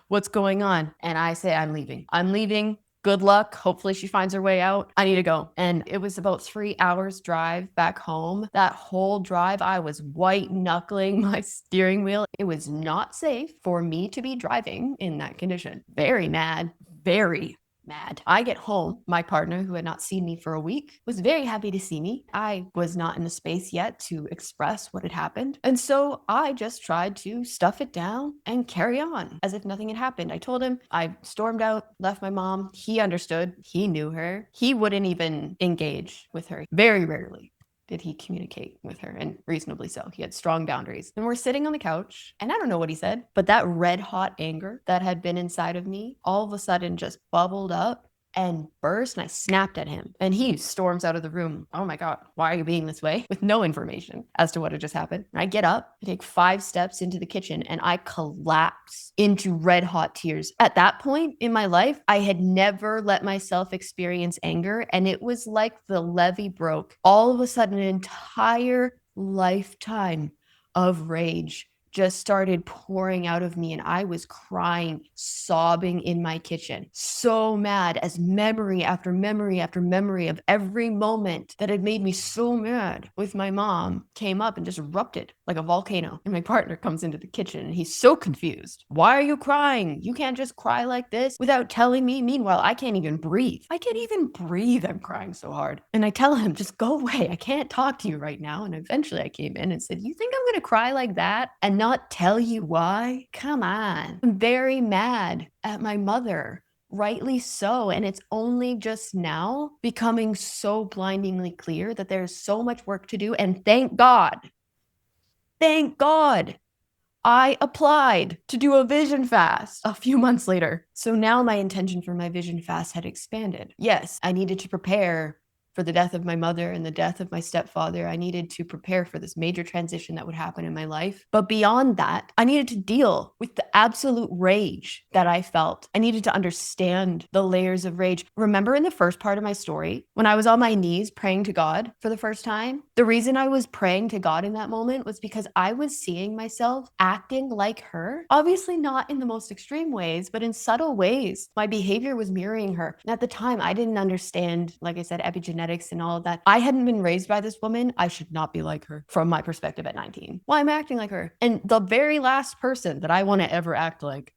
S1: What's going on? And I say, I'm leaving. Good luck. Hopefully she finds her way out. I need to go. And it was about 3 hours drive back home. That whole drive, I was white knuckling my steering wheel. It was not safe for me to be driving in that condition. Very mad, very mad. I get home. My partner, who had not seen me for a week, was very happy to see me. I was not in a space yet to express what had happened. And so I just tried to stuff it down and carry on as if nothing had happened. I told him I stormed out, left my mom. He understood. He knew her. He wouldn't even engage with her. Very rarely did he communicate with her, and reasonably so. He had strong boundaries. And we're sitting on the couch, and I don't know what he said, but that red hot anger that had been inside of me all of a sudden just bubbled up and burst, and I snapped at him. And he storms out of the room. Oh my God, why are you being this way? With no information as to what had just happened. And I get up, I take 5 steps into the kitchen, and I collapse into red hot tears. At that point in my life, I had never let myself experience anger, and it was like the levee broke. All of a sudden, an entire lifetime of rage just started pouring out of me, and I was crying, sobbing in my kitchen, so mad, as memory after memory after memory of every moment that had made me so mad with my mom came up and just erupted like a volcano. And my partner comes into the kitchen and he's so confused. Why are you crying? You can't just cry like this without telling me. Meanwhile, I can't even breathe. I'm crying so hard. And I tell him, just go away. I can't talk to you right now. And eventually I came in and said, you think I'm going to cry like that and not tell you why? Come on. I'm very mad at my mother. Rightly so. And it's only just now becoming so blindingly clear that there's so much work to do. And thank God, I applied to do a vision fast a few months later. So now my intention for my vision fast had expanded. Yes, I needed to prepare for the death of my mother and the death of my stepfather. I needed to prepare for this major transition that would happen in my life. But beyond that, I needed to deal with the absolute rage that I felt. I needed to understand the layers of rage. Remember in the first part of my story, when I was on my knees praying to God for the first time? The reason I was praying to God in that moment was because I was seeing myself acting like her. Obviously not in the most extreme ways, but in subtle ways. My behavior was mirroring her. And at the time, I didn't understand, like I said, epigenetics and all of that. I hadn't been raised by this woman. I should not be like her from my perspective at 19. Why am I acting like her? And the very last person that I want to ever act like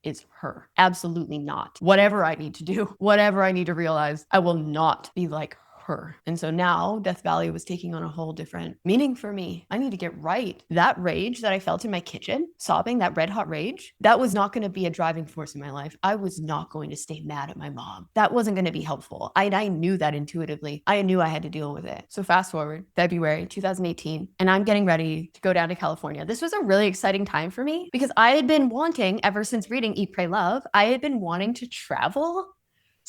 S1: is her. Absolutely not. Whatever I need to do, whatever I need to realize, I will not be like her. And so now Death Valley was taking on a whole different meaning for me. I need to get right. That rage that I felt in my kitchen, sobbing, that red hot rage, that was not going to be a driving force in my life. I was not going to stay mad at my mom. That wasn't going to be helpful. I knew that intuitively. I knew I had to deal with it. So fast forward, February 2018, and I'm getting ready to go down to California. This was a really exciting time for me because I had been wanting, ever since reading Eat, Pray, Love, I had been wanting to travel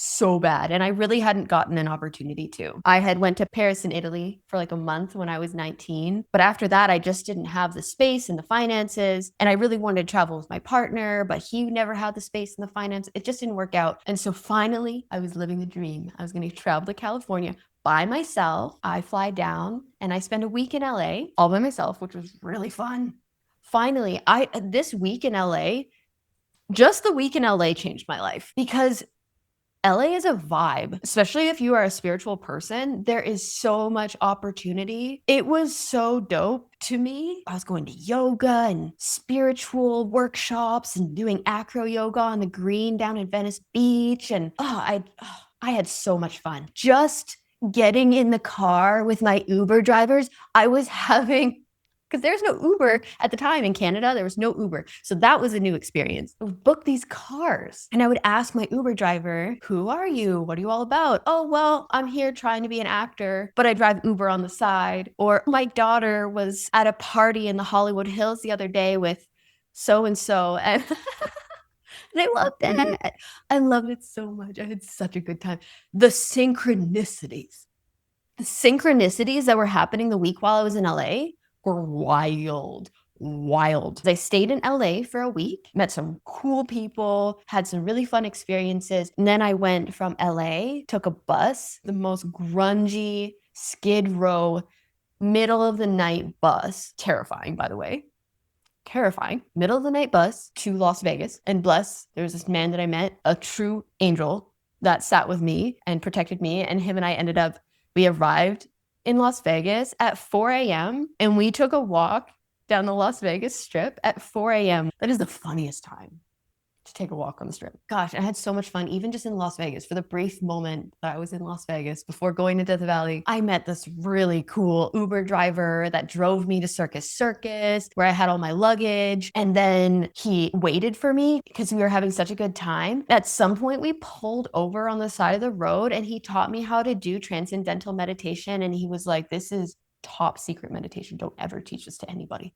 S1: so bad, and I really hadn't gotten an opportunity to. I had went to Paris in Italy for like a month when I was 19, but after that I just didn't have the space and the finances, and I really wanted to travel with my partner, but he never had the space and the finance. It just didn't work out. And so finally I was living the dream. I was going to travel to California by myself. I fly down and I spend a week in LA all by myself, which was really fun. Finally, this week in LA, just the week in LA changed my life because LA is a vibe, especially if you are a spiritual person. There is so much opportunity. It was so dope to me. I was going to yoga and spiritual workshops and doing acro yoga on the green down in Venice Beach. And I had so much fun. Just getting in the car with my Uber drivers, I was having, because there's no Uber at the time in Canada. There was no Uber. So that was a new experience. I would book these cars and I would ask my Uber driver, who are you? What are you all about? Oh, well, I'm here trying to be an actor, but I drive Uber on the side. Or my daughter was at a party in the Hollywood Hills the other day with so-and-so. And I loved it. I loved it so much. I had such a good time. The synchronicities that were happening the week while I was in LA were wild. I stayed in LA for a week, met some cool people, had some really fun experiences. And then I went from LA, took a bus, the most grungy, Skid Row, middle of the night bus. Terrifying, by the way. Terrifying. Middle of the night bus to Las Vegas. And bless, there was this man that I met, a true angel that sat with me and protected me. And him and I we arrived in Las Vegas at 4 a.m. and we took a walk down the Las Vegas Strip at 4 a.m. That is the funniest time to take a walk on the Strip. Gosh, I had so much fun, even just in Las Vegas. For the brief moment that I was in Las Vegas before going to Death Valley, I met this really cool Uber driver that drove me to Circus, where I had all my luggage. And then he waited for me because we were having such a good time. At some point, we pulled over on the side of the road and he taught me how to do transcendental meditation. And he was like, this is top secret meditation. Don't ever teach this to anybody.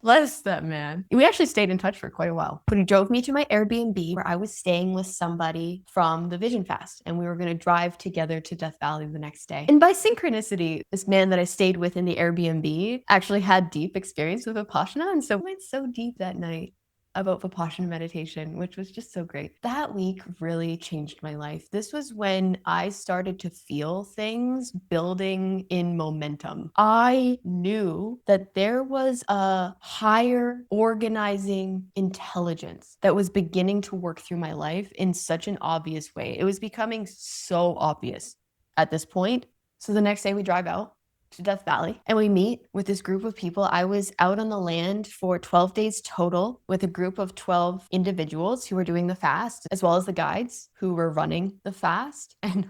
S1: Bless that man. We actually stayed in touch for quite a while. But he drove me to my Airbnb where I was staying with somebody from the Vision Fast, and we were going to drive together to Death Valley the next day. And by synchronicity, this man that I stayed with in the Airbnb actually had deep experience with Vipassana, and so we went so deep that night about Vipassana meditation, which was just so great. That week really changed my life. This was when I started to feel things building in momentum. I knew that there was a higher organizing intelligence that was beginning to work through my life in such an obvious way. It was becoming so obvious at this point. So the next day we drive out to Death Valley and we meet with this group of people. I was out on the land for 12 days total with a group of 12 individuals who were doing the fast, as well as the guides who were running the fast. And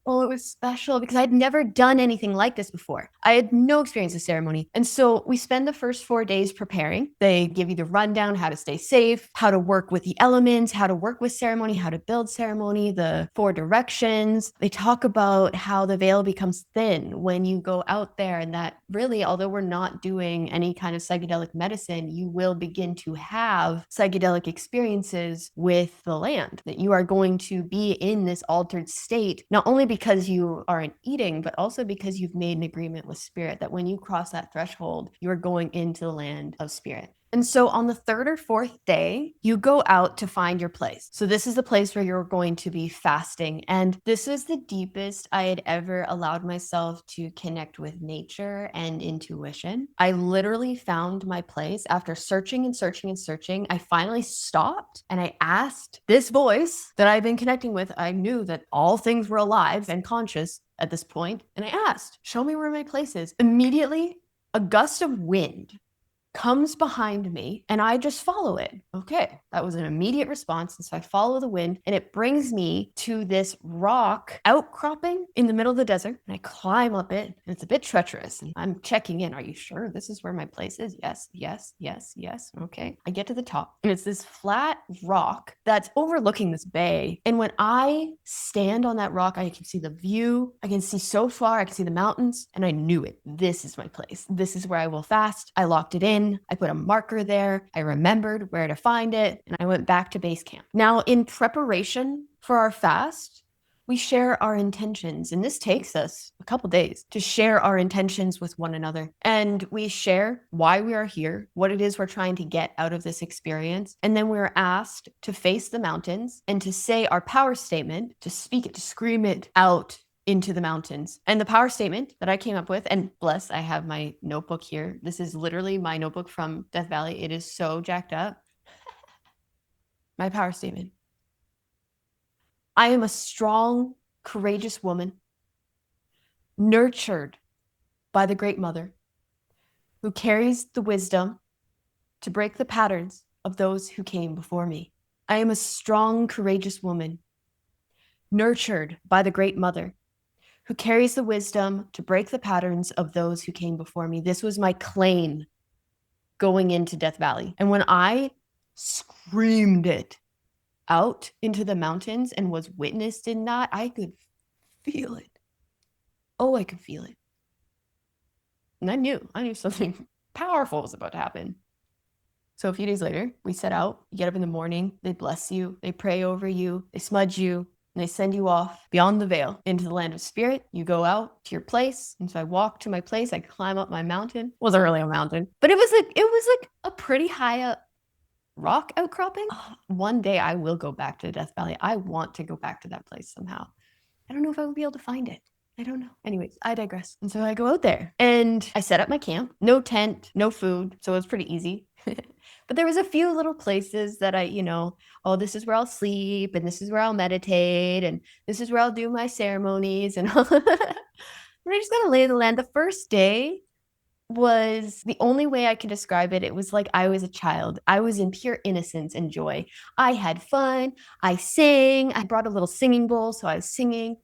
S1: Oh, it was special because I'd never done anything like this before. I had no experience with ceremony. And so we spend the first 4 days preparing. They give you the rundown, how to stay safe, how to work with the elements, how to work with ceremony, how to build ceremony, the 4 directions. They talk about how the veil becomes thin when you go out there, and that really, although we're not doing any kind of psychedelic medicine, you will begin to have psychedelic experiences with the land, that you are going to be in this altered state, not only because you aren't eating, but also because you've made an agreement with spirit, that when you cross that threshold, you're going into the land of spirit. And so on the 3rd or 4th day, you go out to find your place. So this is the place where you're going to be fasting. And this is the deepest I had ever allowed myself to connect with nature and intuition. I literally found my place after searching and searching and searching. I finally stopped and I asked this voice that I've been connecting with. I knew that all things were alive and conscious at this point. And I asked, show me where my place is. Immediately, a gust of wind comes behind me and I just follow it. Okay, that was an immediate response. And so I follow the wind and it brings me to this rock outcropping in the middle of the desert. And I climb up it and it's a bit treacherous. And I'm checking in. Are you sure this is where my place is? Yes, yes, yes, yes. Okay. I get to the top and it's this flat rock that's overlooking this bay. And when I stand on that rock, I can see the view. I can see so far. I can see the mountains. And I knew it. This is my place. This is where I will fast. I locked it in. I put a marker there. I remembered where to find it, and I went back to base camp. Now, in preparation for our fast, we share our intentions, and this takes us a couple days to share our intentions with one another. And we share why we are here, what it is we're trying to get out of this experience. And then we're asked to face the mountains and to say our power statement, to speak it, to scream it out into the mountains. And the power statement that I came up with, and bless, I have my notebook here. This is literally my notebook from Death Valley. It is so jacked up. My power statement. I am a strong, courageous woman, nurtured by the Great Mother, who carries the wisdom to break the patterns of those who came before me. I am a strong, courageous woman, nurtured by the Great Mother, who carries the wisdom to break the patterns of those who came before me. This was my claim going into Death Valley. And when I screamed it out into the mountains and was witnessed in that, I could feel it. Oh, I could feel it. And I knew something powerful was about to happen. So a few days later, we set out, you get up in the morning, they bless you, they pray over you, they smudge you, and they send you off beyond the veil into the land of spirit. You go out to your place. And so I walk to my place. I climb up my mountain. It wasn't really a mountain, but it was like a pretty high up rock outcropping. One day I will go back to Death Valley. I want to go back to that place somehow. I don't know if I would be able to find it. I don't know. Anyways, I digress. And so I go out there and I set up my camp. No tent, no food. So it was pretty easy. But there was a few little places that I, oh, this is where I'll sleep and this is where I'll meditate and this is where I'll do my ceremonies and all. We're just gonna lay the land. The first day was the only way I can describe it. It was like I was a child. I was in pure innocence and joy. I had fun. I sang. I brought a little singing bowl, so I was singing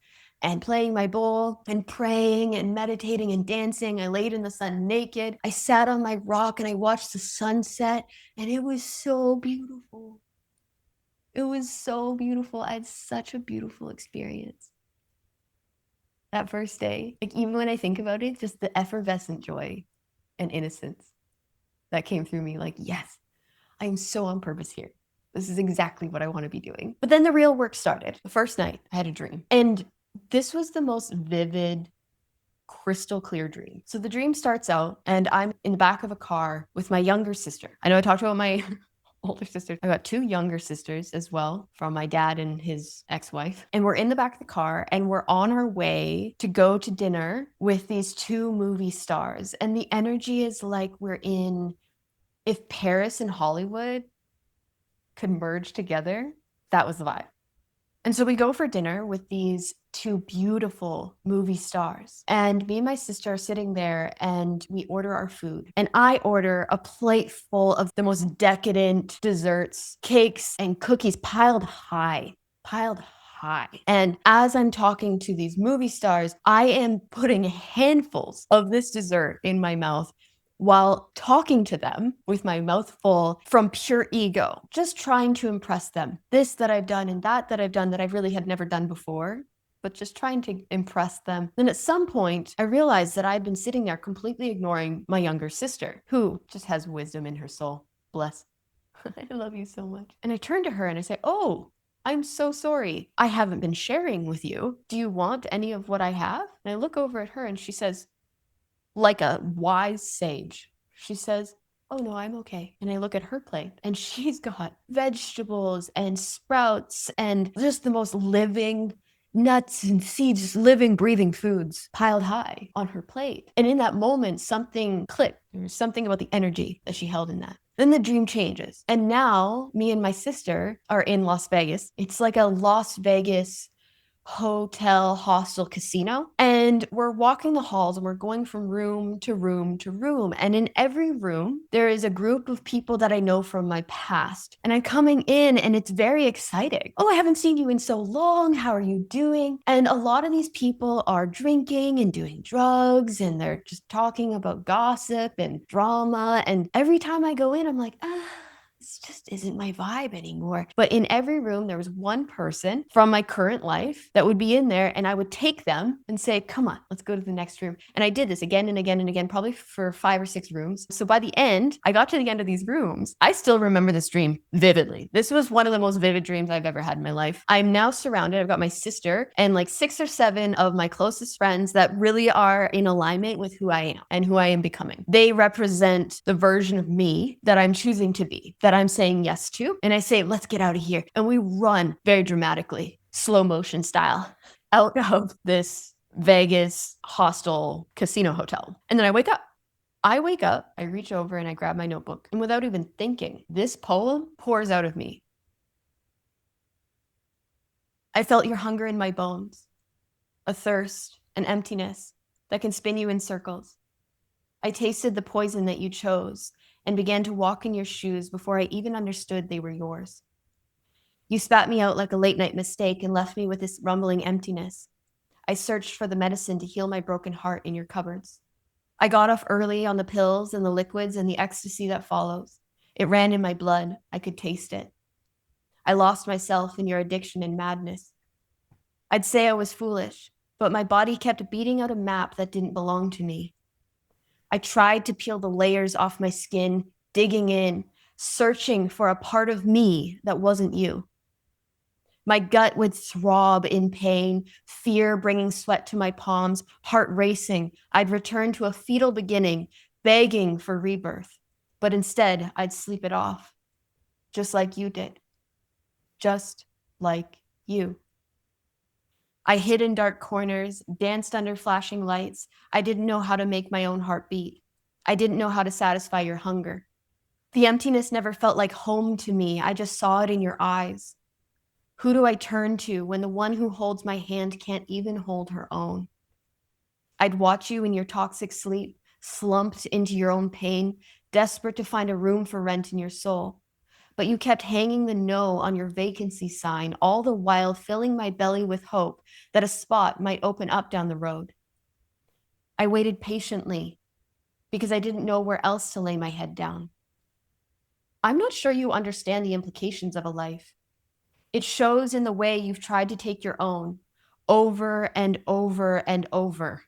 S1: and playing my bowl and praying and meditating and dancing. I laid in the sun naked. I sat on my rock and I watched the sunset, and it was so beautiful. It was so beautiful. I had such a beautiful experience that first day. Like, even when I think about it, just the effervescent joy and innocence that came through me. Like, yes, I am so on purpose here. This is exactly what I want to be doing. But then the real work started. The first night, I had a dream. And this was the most vivid, crystal clear dream. So the dream starts out, and I'm in the back of a car with my younger sister. I know I talked about my older sisters. I got 2 younger sisters as well from my dad and his ex-wife. And we're in the back of the car and we're on our way to go to dinner with these 2 movie stars. And the energy is like we're in, if Paris and Hollywood could merge together, that was the vibe. And so we go for dinner with these 2 beautiful movie stars. And me and my sister are sitting there and we order our food. And I order a plate full of the most decadent desserts, cakes, and cookies piled high. high. And as I'm talking to these movie stars, I am putting handfuls of this dessert in my mouth while talking to them with my mouth full from pure ego, just trying to impress them. This that I've done and that I've done that I really had never done before, but just trying to impress them. Then at some point, I realized that I'd been sitting there completely ignoring my younger sister, who just has wisdom in her soul. Bless. I love you so much. And I turn to her and I say, oh, I'm so sorry. I haven't been sharing with you. Do you want any of what I have? And I look over at her and she says, like a wise sage, she says, oh no, I'm okay. And I look at her plate and she's got vegetables and sprouts and just the most living nuts and seeds, just living, breathing foods piled high on her plate. And in that moment, something clicked. There was something about the energy that she held in that. Then the dream changes. And now me and my sister are in Las Vegas. It's like a Las Vegas hotel, hostel, casino. And we're walking the halls and we're going from room to room to room. And in every room, there is a group of people that I know from my past. And I'm coming in and it's very exciting. Oh, I haven't seen you in so long. How are you doing? And a lot of these people are drinking and doing drugs and they're just talking about gossip and drama. And every time I go in, I'm like, this just isn't my vibe anymore. But in every room, there was one person from my current life that would be in there and I would take them and say, come on, let's go to the next room. And I did this again and again and again, probably for 5 or 6 rooms. So by the end, I got to the end of these rooms. I still remember this dream vividly. This was one of the most vivid dreams I've ever had in my life. I'm now surrounded. I've got my sister and like 6 or 7 of my closest friends that really are in alignment with who I am and who I am becoming. They represent the version of me that I'm choosing to be, that I'm saying yes to. And I say, let's get out of here. And we run very dramatically, slow motion style, out of this Vegas hostel casino hotel. And then I wake up. I reach over and I grab my notebook. And without even thinking, this poem pours out of me. I felt your hunger in my bones, a thirst, an emptiness that can spin you in circles. I tasted the poison that you chose and began to walk in your shoes before I even understood they were yours. You spat me out like a late-night mistake and left me with this rumbling emptiness. I searched for the medicine to heal my broken heart in your cupboards. I got off early on the pills and the liquids and the ecstasy that follows. It ran in my blood. I could taste it. I lost myself in your addiction and madness. I'd say I was foolish, but my body kept beating out a map that didn't belong to me. I tried to peel the layers off my skin, digging in, searching for a part of me that wasn't you. My gut would throb in pain, fear bringing sweat to my palms, heart racing. I'd return to a fetal beginning, begging for rebirth. But instead, I'd sleep it off, just like you did. Just like you. I hid in dark corners, danced under flashing lights. I didn't know how to make my own heart beat. I didn't know how to satisfy your hunger. The emptiness never felt like home to me. I just saw it in your eyes. Who do I turn to when the one who holds my hand can't even hold her own? I'd watch you in your toxic sleep, slumped into your own pain, desperate to find a room for rent in your soul. But you kept hanging the no on your vacancy sign, all the while filling my belly with hope that a spot might open up down the road. I waited patiently because I didn't know where else to lay my head down. I'm not sure you understand the implications of a life. It shows in the way you've tried to take your own, over and over and over.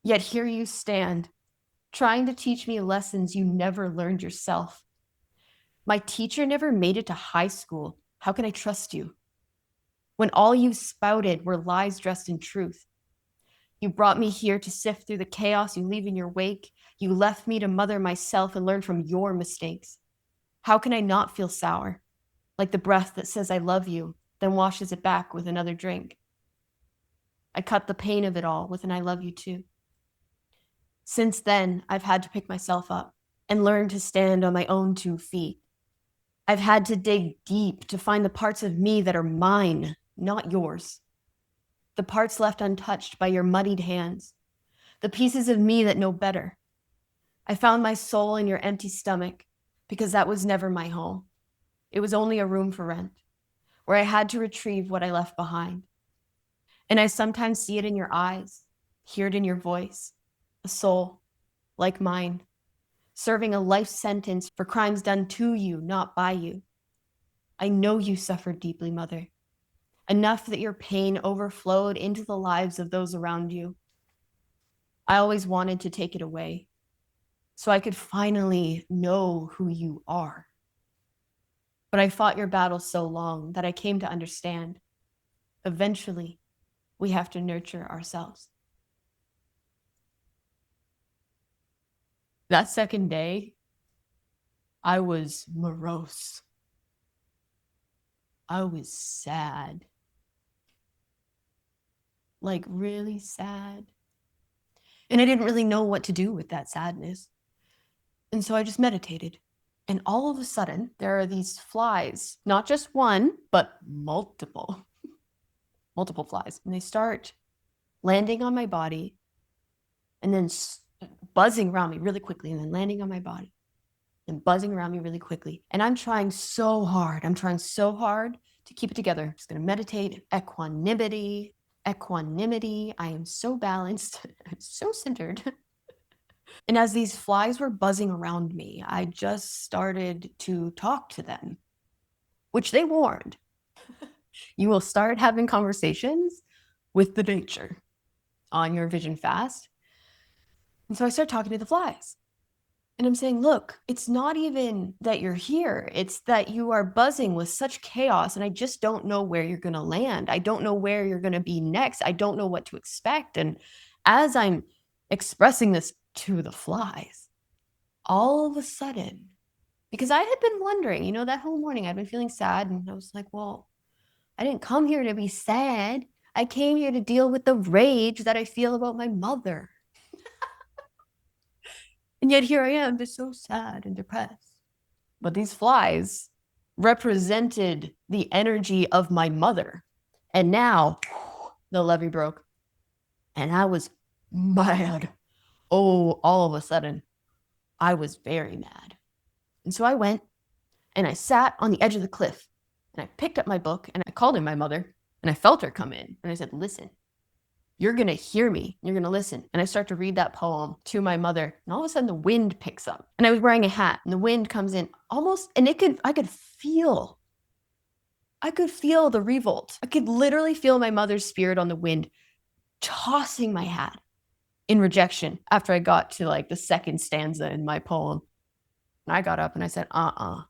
S1: Yet here you stand, trying to teach me lessons you never learned yourself. My teacher never made it to high school. How can I trust you? When all you spouted were lies dressed in truth. You brought me here to sift through the chaos you leave in your wake. You left me to mother myself and learn from your mistakes. How can I not feel sour? Like the breath that says I love you, then washes it back with another drink. I cut the pain of it all with an I love you too. Since then, I've had to pick myself up and learn to stand on my own 2 feet. I've had to dig deep to find the parts of me that are mine, not yours. The parts left untouched by your muddied hands. The pieces of me that know better. I found my soul in your empty stomach because that was never my home. It was only a room for rent. where I had to retrieve what I left behind. And I sometimes see it in your eyes, hear it in your voice, a soul like mine, serving a life sentence for crimes done to you, not by you. I know you suffered deeply, Mother, enough that your pain overflowed into the lives of those around you. I always wanted to take it away so I could finally know who you are. But I fought your battle so long that I came to understand. Eventually, we have to nurture ourselves. That second day, I was morose. I was sad. Like really sad. And I didn't really know what to do with that sadness. And so I just meditated. And all of a sudden, there are these flies, not just one, but multiple flies. And they start landing on my body and then buzzing around me really quickly and then landing on my body and buzzing around me really quickly. And I'm trying so hard. To keep it together. I'm just going to meditate. Equanimity. I am so balanced. I'm so centered. And as these flies were buzzing around me, I just started to talk to them, which they warned. You will start having conversations with the nature on your vision fast. And so I started talking to the flies. And I'm saying, look, it's not even that you're here. It's that you are buzzing with such chaos. And I just don't know where you're going to land. I don't know where you're going to be next. I don't know what to expect. And as I'm expressing this to the flies, all of a sudden, because I had been wondering, that whole morning I'd been feeling sad. And I was like, well, I didn't come here to be sad. I came here to deal with the rage that I feel about my mother. And yet here I am, just so sad and depressed. But these flies represented the energy of my mother. And now the levee broke. And I was mad. Oh, all of a sudden, I was very mad. And so I went and I sat on the edge of the cliff and I picked up my book and I called in my mother and I felt her come in. And I said, listen, you're going to hear me. You're going to listen. And I start to read that poem to my mother. And all of a sudden the wind picks up. And I was wearing a hat and the wind comes in almost, and I could feel the revolt. I could literally feel my mother's spirit on the wind tossing my hat in rejection after I got to like the second stanza in my poem. And I got up and I said, I'm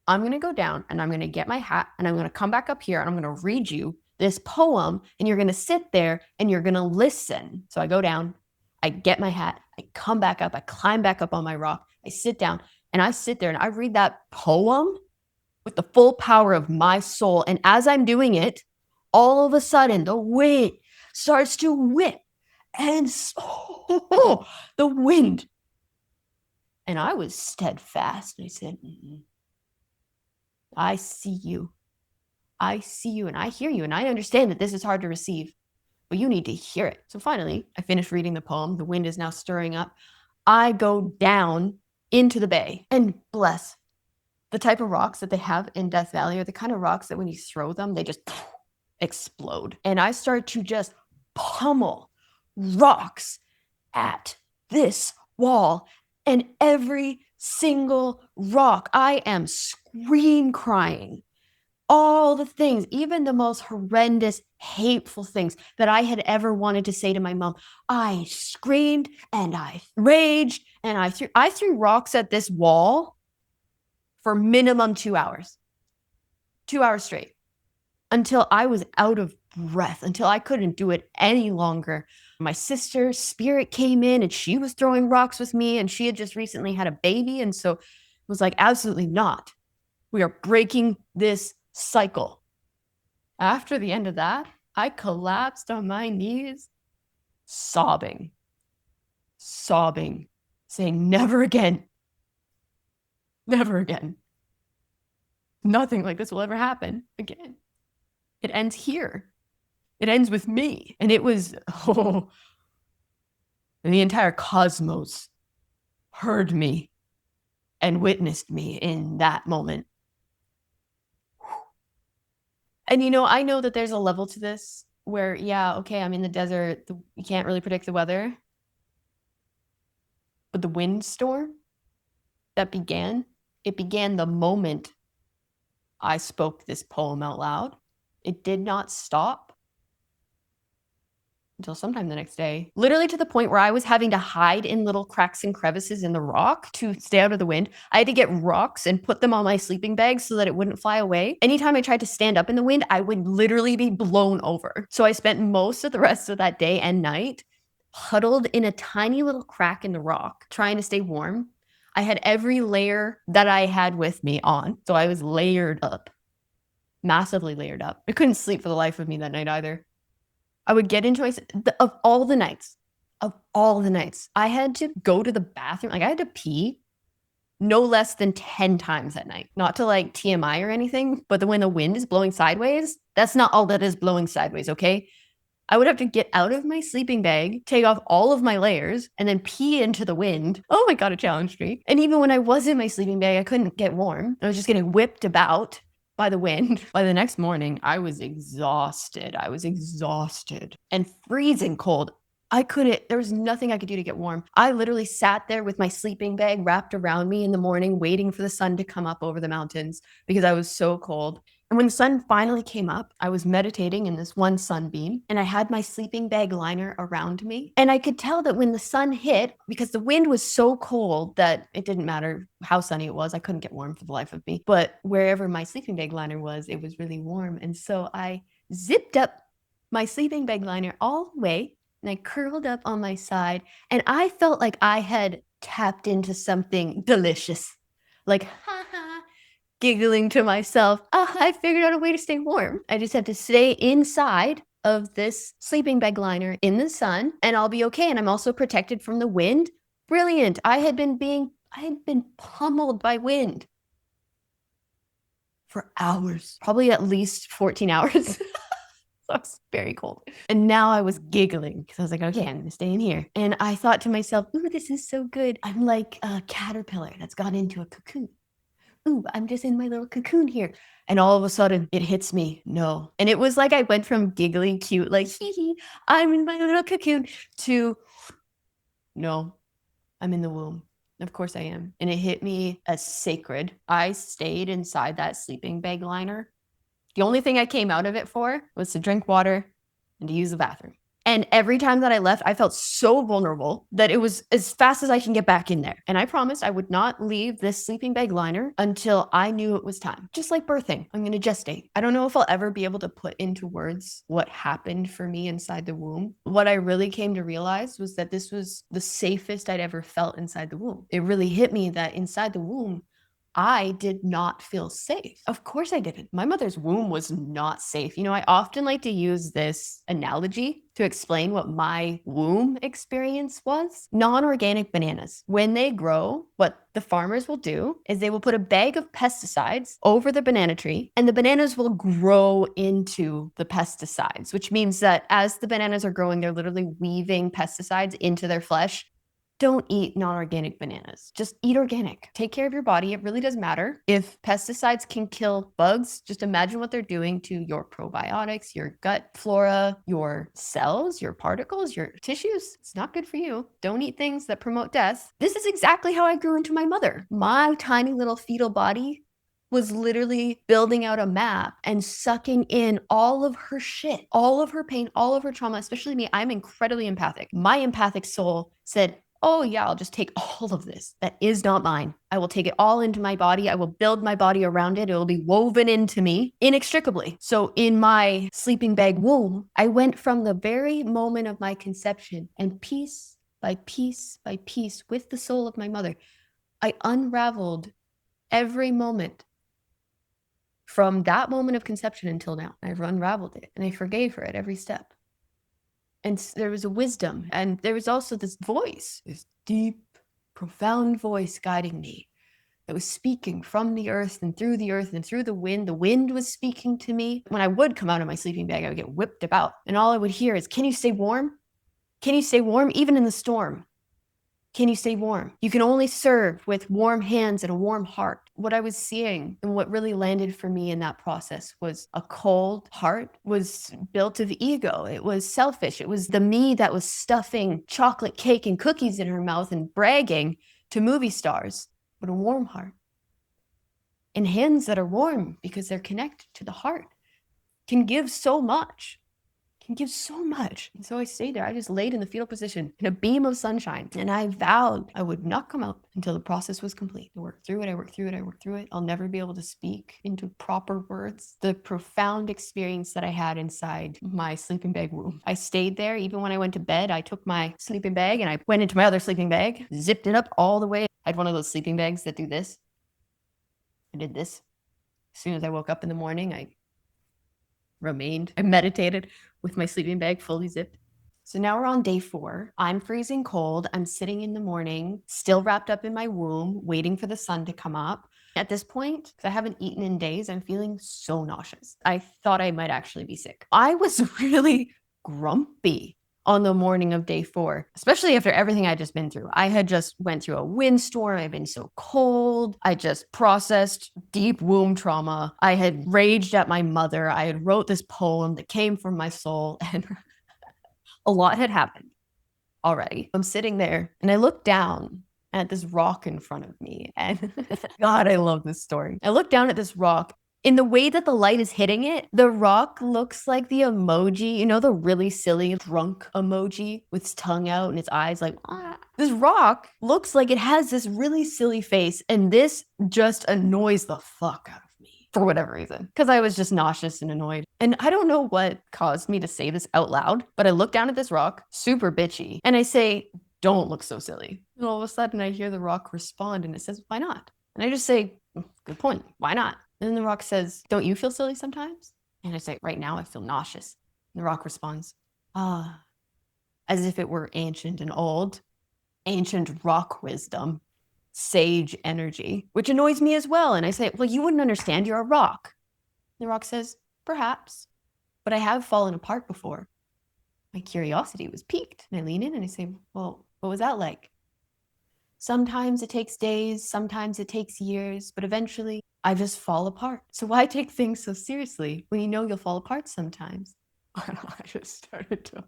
S1: going to go down and I'm going to get my hat and I'm going to come back up here and I'm going to read you this poem and you're going to sit there and you're going to listen. So I go down, I get my hat, I come back up, I climb back up on my rock, I sit down and I sit there and I read that poem with the full power of my soul. And as I'm doing it, all of a sudden the wind starts to whip and the wind. And I was steadfast and I said, I see you. I see you and I hear you and I understand that this is hard to receive, but you need to hear it. So finally, I finished reading the poem. The wind is now stirring up. I go down into the bay and bless. The type of rocks that they have in Death Valley are the kind of rocks that when you throw them, they just explode. And I start to just pummel rocks at this wall. And every single rock, I am scream crying. All the things, even the most horrendous, hateful things that I had ever wanted to say to my mom, I screamed and I raged and I threw rocks at this wall for minimum 2 hours. 2 hours straight. Until I was out of breath, until I couldn't do it any longer. My sister's spirit came in and she was throwing rocks with me and she had just recently had a baby. And so it was like, absolutely not. We are breaking this cycle. After the end of that, I collapsed on my knees, sobbing, saying, never again. Never again. Nothing like this will ever happen again. It ends here. It ends with me. And it was, and the entire cosmos heard me and witnessed me in that moment. And I know that there's a level to this where, yeah, okay, I'm in the desert. You can't really predict the weather. But the windstorm that it began the moment I spoke this poem out loud. It did not stop until sometime the next day. Literally to the point where I was having to hide in little cracks and crevices in the rock to stay out of the wind. I had to get rocks and put them on my sleeping bag so that it wouldn't fly away. Anytime I tried to stand up in the wind, I would literally be blown over. So I spent most of the rest of that day and night huddled in a tiny little crack in the rock, trying to stay warm. I had every layer that I had with me on. So I was layered up, massively layered up. I couldn't sleep for the life of me that night either. I would get into of all the nights, I had to go to the bathroom. Like I had to pee no less than 10 times that night. Not to like TMI or anything, but when the wind is blowing sideways, that's not all that is blowing sideways, okay? I would have to get out of my sleeping bag, take off all of my layers, and then pee into the wind. Oh my God, it challenged me. And even when I was in my sleeping bag, I couldn't get warm. I was just getting whipped about by the wind. By the next morning, I was exhausted. And freezing cold. There was nothing I could do to get warm. I literally sat there with my sleeping bag wrapped around me in the morning, waiting for the sun to come up over the mountains because I was so cold. And when the sun finally came up, I was meditating in this one sunbeam, and I had my sleeping bag liner around me. And I could tell that when the sun hit, because the wind was so cold that it didn't matter how sunny it was, I couldn't get warm for the life of me. But wherever my sleeping bag liner was, it was really warm. And so I zipped up my sleeping bag liner all the way, and I curled up on my side, and I felt like I had tapped into something delicious. Like, ha ha, giggling to myself, I figured out a way to stay warm. I just have to stay inside of this sleeping bag liner in the sun, and I'll be okay. And I'm also protected from the wind. Brilliant. I had been pummeled by wind for hours, probably at least 14 hours. So I was very cold. And now I was giggling because I was like, okay, I'm gonna stay in here. And I thought to myself, ooh, this is so good. I'm like a caterpillar that's gone into a cocoon. Ooh, I'm just in my little cocoon here. And all of a sudden it hits me. No. And it was like I went from giggling cute, like, hee hee, I'm in my little cocoon, to no, I'm in the womb. Of course I am. And it hit me as sacred. I stayed inside that sleeping bag liner. The only thing I came out of it for was to drink water and to use the bathroom. And every time that I left, I felt so vulnerable that it was as fast as I can get back in there. And I promised I would not leave this sleeping bag liner until I knew it was time. Just like birthing, I'm going to gestate. I don't know if I'll ever be able to put into words what happened for me inside the womb. What I really came to realize was that this was the safest I'd ever felt inside the womb. It really hit me that inside the womb, I did not feel safe. Of course I didn't. My mother's womb was not safe. I often like to use this analogy to explain what my womb experience was. Non-organic bananas. When they grow, what the farmers will do is they will put a bag of pesticides over the banana tree, and the bananas will grow into the pesticides, which means that as the bananas are growing, they're literally weaving pesticides into their flesh. Don't eat non-organic bananas. Just eat organic. Take care of your body. It really does matter. If pesticides can kill bugs, just imagine what they're doing to your probiotics, your gut flora, your cells, your particles, your tissues. It's not good for you. Don't eat things that promote death. This is exactly how I grew into my mother. My tiny little fetal body was literally building out a map and sucking in all of her shit, all of her pain, all of her trauma, especially me. I'm incredibly empathic. My empathic soul said, oh yeah, I'll just take all of this that is not mine. I will take it all into my body. I will build my body around it. It will be woven into me inextricably. So in my sleeping bag womb, I went from the very moment of my conception, and piece by piece by piece with the soul of my mother, I unraveled every moment from that moment of conception until now. I've unraveled it, and I forgave her at every step. And there was a wisdom, and there was also this voice, this deep, profound voice guiding me that was speaking from the earth and through the wind. The wind was speaking to me. When I would come out of my sleeping bag, I would get whipped about, and all I would hear is, can you stay warm? Can you stay warm even in the storm? Can you stay warm? You can only serve with warm hands and a warm heart. what I was seeing and what really landed for me in that process was a cold heart was built of ego. It was selfish. It was the me that was stuffing chocolate cake and cookies in her mouth and bragging to movie stars, but a warm heart. And hands that are warm because they're connected to the heart can give so much. And so I stayed there. I just laid in the fetal position in a beam of sunshine. And I vowed I would not come out until the process was complete. I worked through it. I'll never be able to speak into proper words the profound experience that I had inside my sleeping bag womb. I stayed there. Even when I went to bed, I took my sleeping bag and I went into my other sleeping bag, zipped it up all the way. I had one of those sleeping bags that do this. I did this. As soon as I woke up in the morning, I meditated with my sleeping bag fully zipped. So now we're on day 4. I'm freezing cold. I'm sitting in the morning, still wrapped up in my womb, waiting for the sun to come up. At this point, because I haven't eaten in days, I'm feeling so nauseous. I thought I might actually be sick. I was really grumpy on the morning of day 4, especially after everything I'd just been through. I had just went through a windstorm. I'd been so cold. I just processed deep womb trauma. I had raged at my mother. I had wrote this poem that came from my soul, and a lot had happened already. I'm sitting there and I look down at this rock in front of me, and God, I love this story. I look down at this rock. In the way that the light is hitting it, the rock looks like the emoji, you know, the really silly drunk emoji with its tongue out and its eyes like, ah. This rock looks like it has this really silly face, and this just annoys the fuck out of me for whatever reason, because I was just nauseous and annoyed. And I don't know what caused me to say this out loud, but I look down at this rock, super bitchy, and I say, don't look so silly. And all of a sudden I hear the rock respond and it says, why not? And I just say, good point, why not? And then the rock says, don't you feel silly sometimes? And I say, right now I feel nauseous. And the rock responds, as if it were ancient and old, ancient rock wisdom, sage energy, which annoys me as well. And I say, well, you wouldn't understand, you're a rock. And the rock says, perhaps, but I have fallen apart before. My curiosity was piqued. And I lean in and I say, well, what was that like? Sometimes it takes days, sometimes it takes years, but eventually I just fall apart. So why take things so seriously when you know you'll fall apart sometimes? I just started to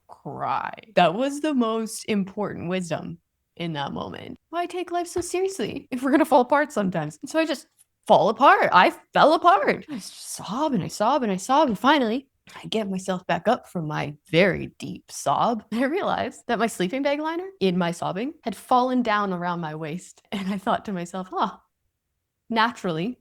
S1: cry. That was the most important wisdom in that moment. Why take life so seriously if we're gonna fall apart sometimes? And so I just fall apart. I fell apart. I sob and I sob and I sob, and finally I get myself back up from my very deep sob. And I realized that my sleeping bag liner in my sobbing had fallen down around my waist. And I thought to myself, naturally,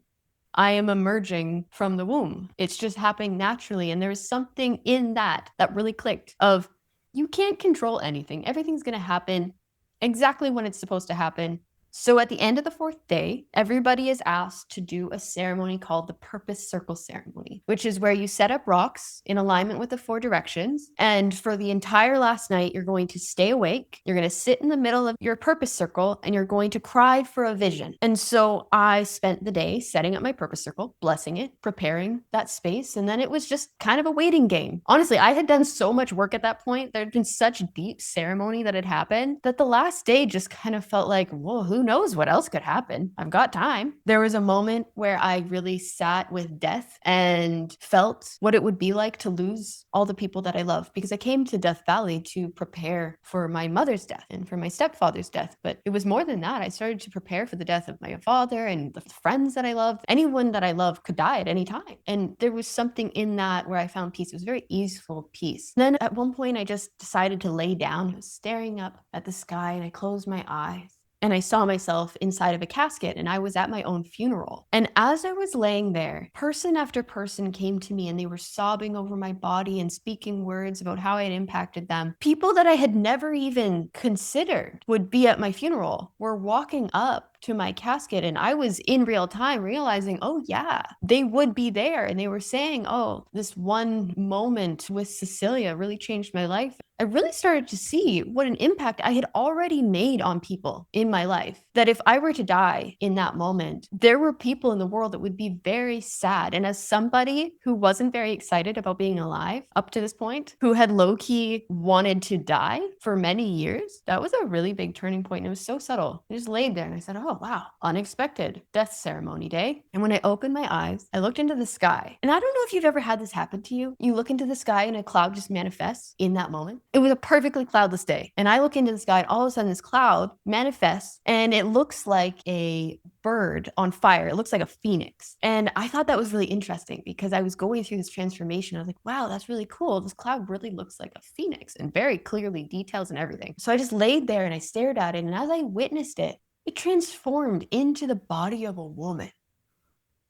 S1: I am emerging from the womb. It's just happening naturally. And there is something in that really clicked of, you can't control anything. Everything's going to happen exactly when it's supposed to happen. So at the end of the 4th day, everybody is asked to do a ceremony called the Purpose Circle Ceremony, which is where you set up rocks in alignment with the 4 directions. And for the entire last night, you're going to stay awake. You're going to sit in the middle of your purpose circle and you're going to cry for a vision. And so I spent the day setting up my purpose circle, blessing it, preparing that space. And then it was just kind of a waiting game. Honestly, I had done so much work at that point. There had been such deep ceremony that had happened that the last day just kind of felt like, whoa, who knows what else could happen? I've got time. There was a moment where I really sat with death and felt what it would be like to lose all the people that I love, because I came to Death Valley to prepare for my mother's death and for my stepfather's death. But it was more than that. I started to prepare for the death of my father and the friends that I loved. Anyone that I love could die at any time. And there was something in that where I found peace. It was a very easeful peace. And then at one point, I just decided to lay down. I was staring up at the sky and I closed my eyes. And I saw myself inside of a casket, and I was at my own funeral. And as I was laying there, person after person came to me and they were sobbing over my body and speaking words about how I had impacted them. People that I had never even considered would be at my funeral were walking up to my casket, and I was in real time realizing, oh yeah, they would be there. And they were saying, oh, this one moment with Cecilia really changed my life. I really started to see what an impact I had already made on people in my life. That if I were to die in that moment, there were people in the world that would be very sad. And as somebody who wasn't very excited about being alive up to this point, who had low-key wanted to die for many years, that was a really big turning point. And it was so subtle. I just laid there and I said, oh, oh, wow, unexpected death ceremony day. And when I opened my eyes, I looked into the sky. And I don't know if you've ever had this happen to you. You look into the sky and a cloud just manifests in that moment. It was a perfectly cloudless day. And I look into the sky and all of a sudden this cloud manifests and it looks like a bird on fire. It looks like a phoenix. And I thought that was really interesting because I was going through this transformation. I was like, wow, that's really cool. This cloud really looks like a phoenix and very clearly details and everything. So I just laid there and I stared at it. And as I witnessed it, it transformed into the body of a woman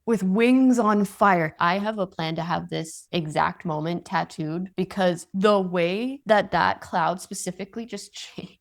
S1: with wings on fire. I have a plan to have this exact moment tattooed because the way that that cloud specifically just changed.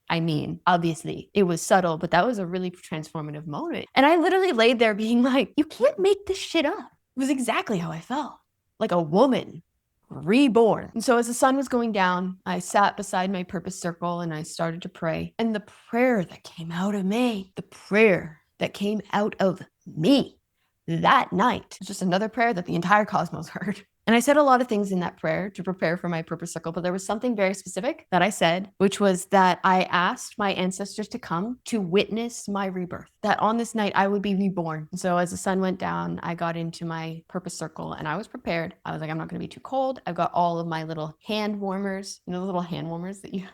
S1: I mean, obviously it was subtle, but that was a really transformative moment. And I literally laid there being like, you can't make this shit up. It was exactly how I felt, like a woman reborn. And so as the sun was going down, I sat beside my purpose circle and I started to pray. And the prayer that came out of me, the prayer that came out of me that night, was just another prayer that the entire cosmos heard. And I said a lot of things in that prayer to prepare for my purpose circle, but there was something very specific that I said, which was that I asked my ancestors to come to witness my rebirth, that on this night I would be reborn. So as the sun went down, I got into my purpose circle and I was prepared. I was like, I'm not going to be too cold. I've got all of my little hand warmers, the little hand warmers that you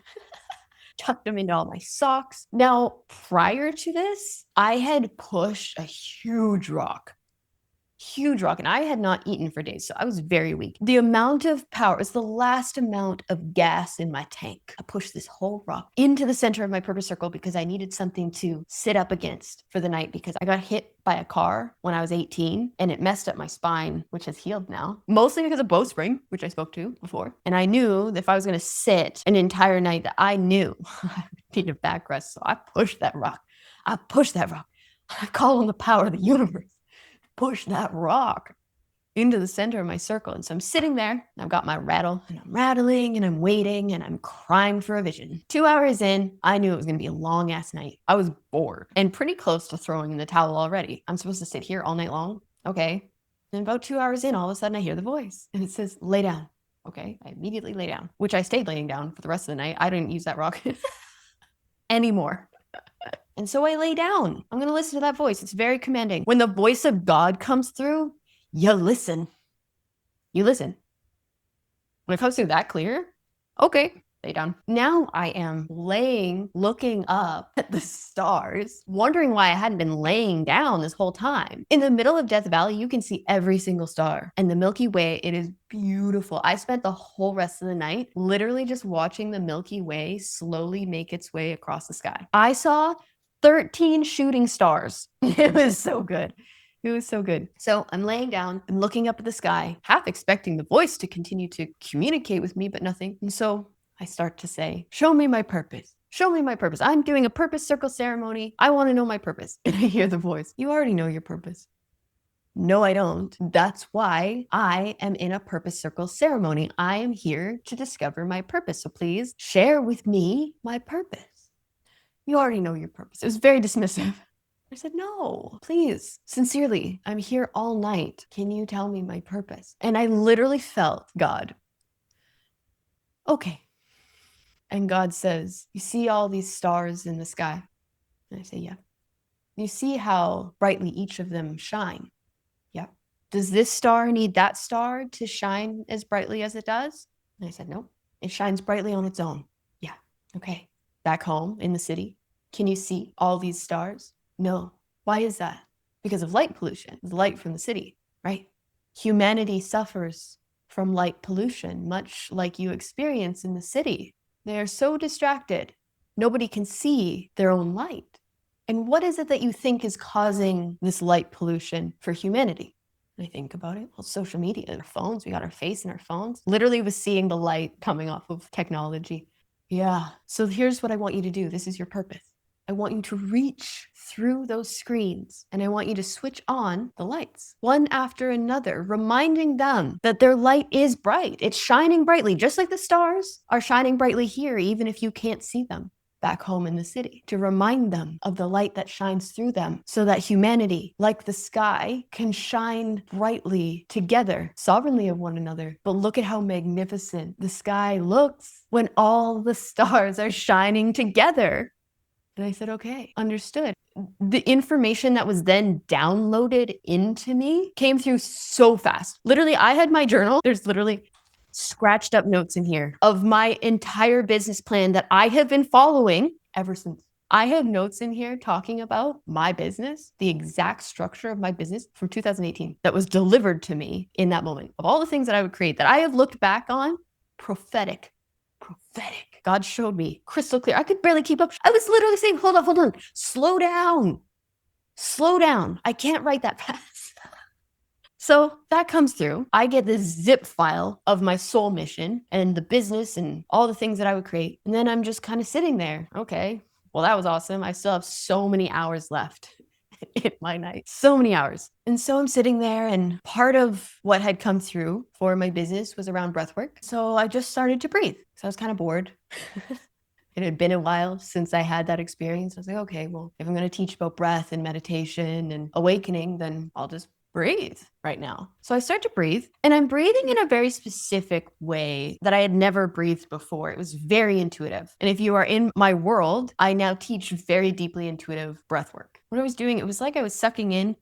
S1: tucked them into all my socks. Now, prior to this, I had pushed a huge rock, and I had not eaten for days, so I was very weak. The amount of power was the last amount of gas in my tank. I pushed this whole rock into the center of my purpose circle because I needed something to sit up against for the night because I got hit by a car when I was 18 and it messed up my spine, which has healed now, mostly because of bowstring, which I spoke to before. And I knew that if I was going to sit an entire night, that I knew I needed a back rest, so I pushed that rock. I call on the power of the universe. Push that rock into the center of my circle. And so I'm sitting there and I've got my rattle and I'm rattling and I'm waiting and I'm crying for a vision. 2 hours in, I knew it was going to be a long ass night. I was bored and pretty close to throwing in the towel already. I'm supposed to sit here all night long. Okay. And about 2 hours in, all of a sudden I hear the voice and it says, lay down. Okay. I immediately lay down, which I stayed laying down for the rest of the night. I didn't use that rock anymore. And so I lay down. I'm going to listen to that voice. It's very commanding. When the voice of God comes through, you listen. You listen. When it comes through that clear, okay, lay down. Now I am looking up at the stars, wondering why I hadn't been laying down this whole time. In the middle of Death Valley, you can see every single star. And the Milky Way, it is beautiful. I spent the whole rest of the night literally just watching the Milky Way slowly make its way across the sky. I saw 13 shooting stars. It was so good. It was so good. So I'm laying down, I'm looking up at the sky, half expecting the voice to continue to communicate with me, but nothing. And so I start to say, show me my purpose. Show me my purpose. I'm doing a purpose circle ceremony. I want to know my purpose. And I hear the voice. You already know your purpose. No, I don't. That's why I am in a purpose circle ceremony. I am here to discover my purpose. So please share with me my purpose. You already know your purpose. It was very dismissive. I said, no, please, sincerely, I'm here all night. Can you tell me my purpose? And I literally felt God. Okay. And God says, you see all these stars in the sky? And I say, yeah. You see how brightly each of them shine? Yeah. Does this star need that star to shine as brightly as it does? And I said, no, it shines brightly on its own. Yeah. Okay. Back home in the city, can you see all these stars? No. Why is that? Because of light pollution, the light from the city, right? Humanity suffers from light pollution, much like you experience in the city. They are so distracted, nobody can see their own light. And what is it that you think is causing this light pollution for humanity? And I think about it, well, social media, our phones, we got our face in our phones. Literally was seeing the light coming off of technology. Yeah, so here's what I want you to do. This is your purpose. I want you to reach through those screens and I want you to switch on the lights one after another, reminding them that their light is bright. It's shining brightly, just like the stars are shining brightly here, even if you can't see them back home in the city, to remind them of the light that shines through them so that humanity, like the sky, can shine brightly together, sovereignly of one another. But look at how magnificent the sky looks when all the stars are shining together. And I said, okay, understood. The information that was then downloaded into me came through so fast. Literally, I had my journal. There's literally scratched up notes in here of my entire business plan that I have been following ever since. I have notes in here talking about my business, the exact structure of my business from 2018 that was delivered to me in that moment. Of all the things that I would create that I have looked back on, prophetic. God showed me crystal clear. I could barely keep up. I was literally saying, hold on. Slow down. I can't write that fast. So that comes through. I get this zip file of my soul mission and the business and all the things that I would create. And then I'm just kind of sitting there. Okay, well, that was awesome. I still have so many hours left in my night. So many hours. And so I'm sitting there, and part of what had come through for my business was around breath work. So I just started to breathe. So I was kind of bored. It had been a while since I had that experience. I was like, okay, well, if I'm going to teach about breath and meditation and awakening, then I'll just breathe right now. So I start to breathe, and I'm breathing in a very specific way that I had never breathed before. It was very intuitive. And if you are in my world, I now teach very deeply intuitive breath work. What I was doing, it was like I was sucking in.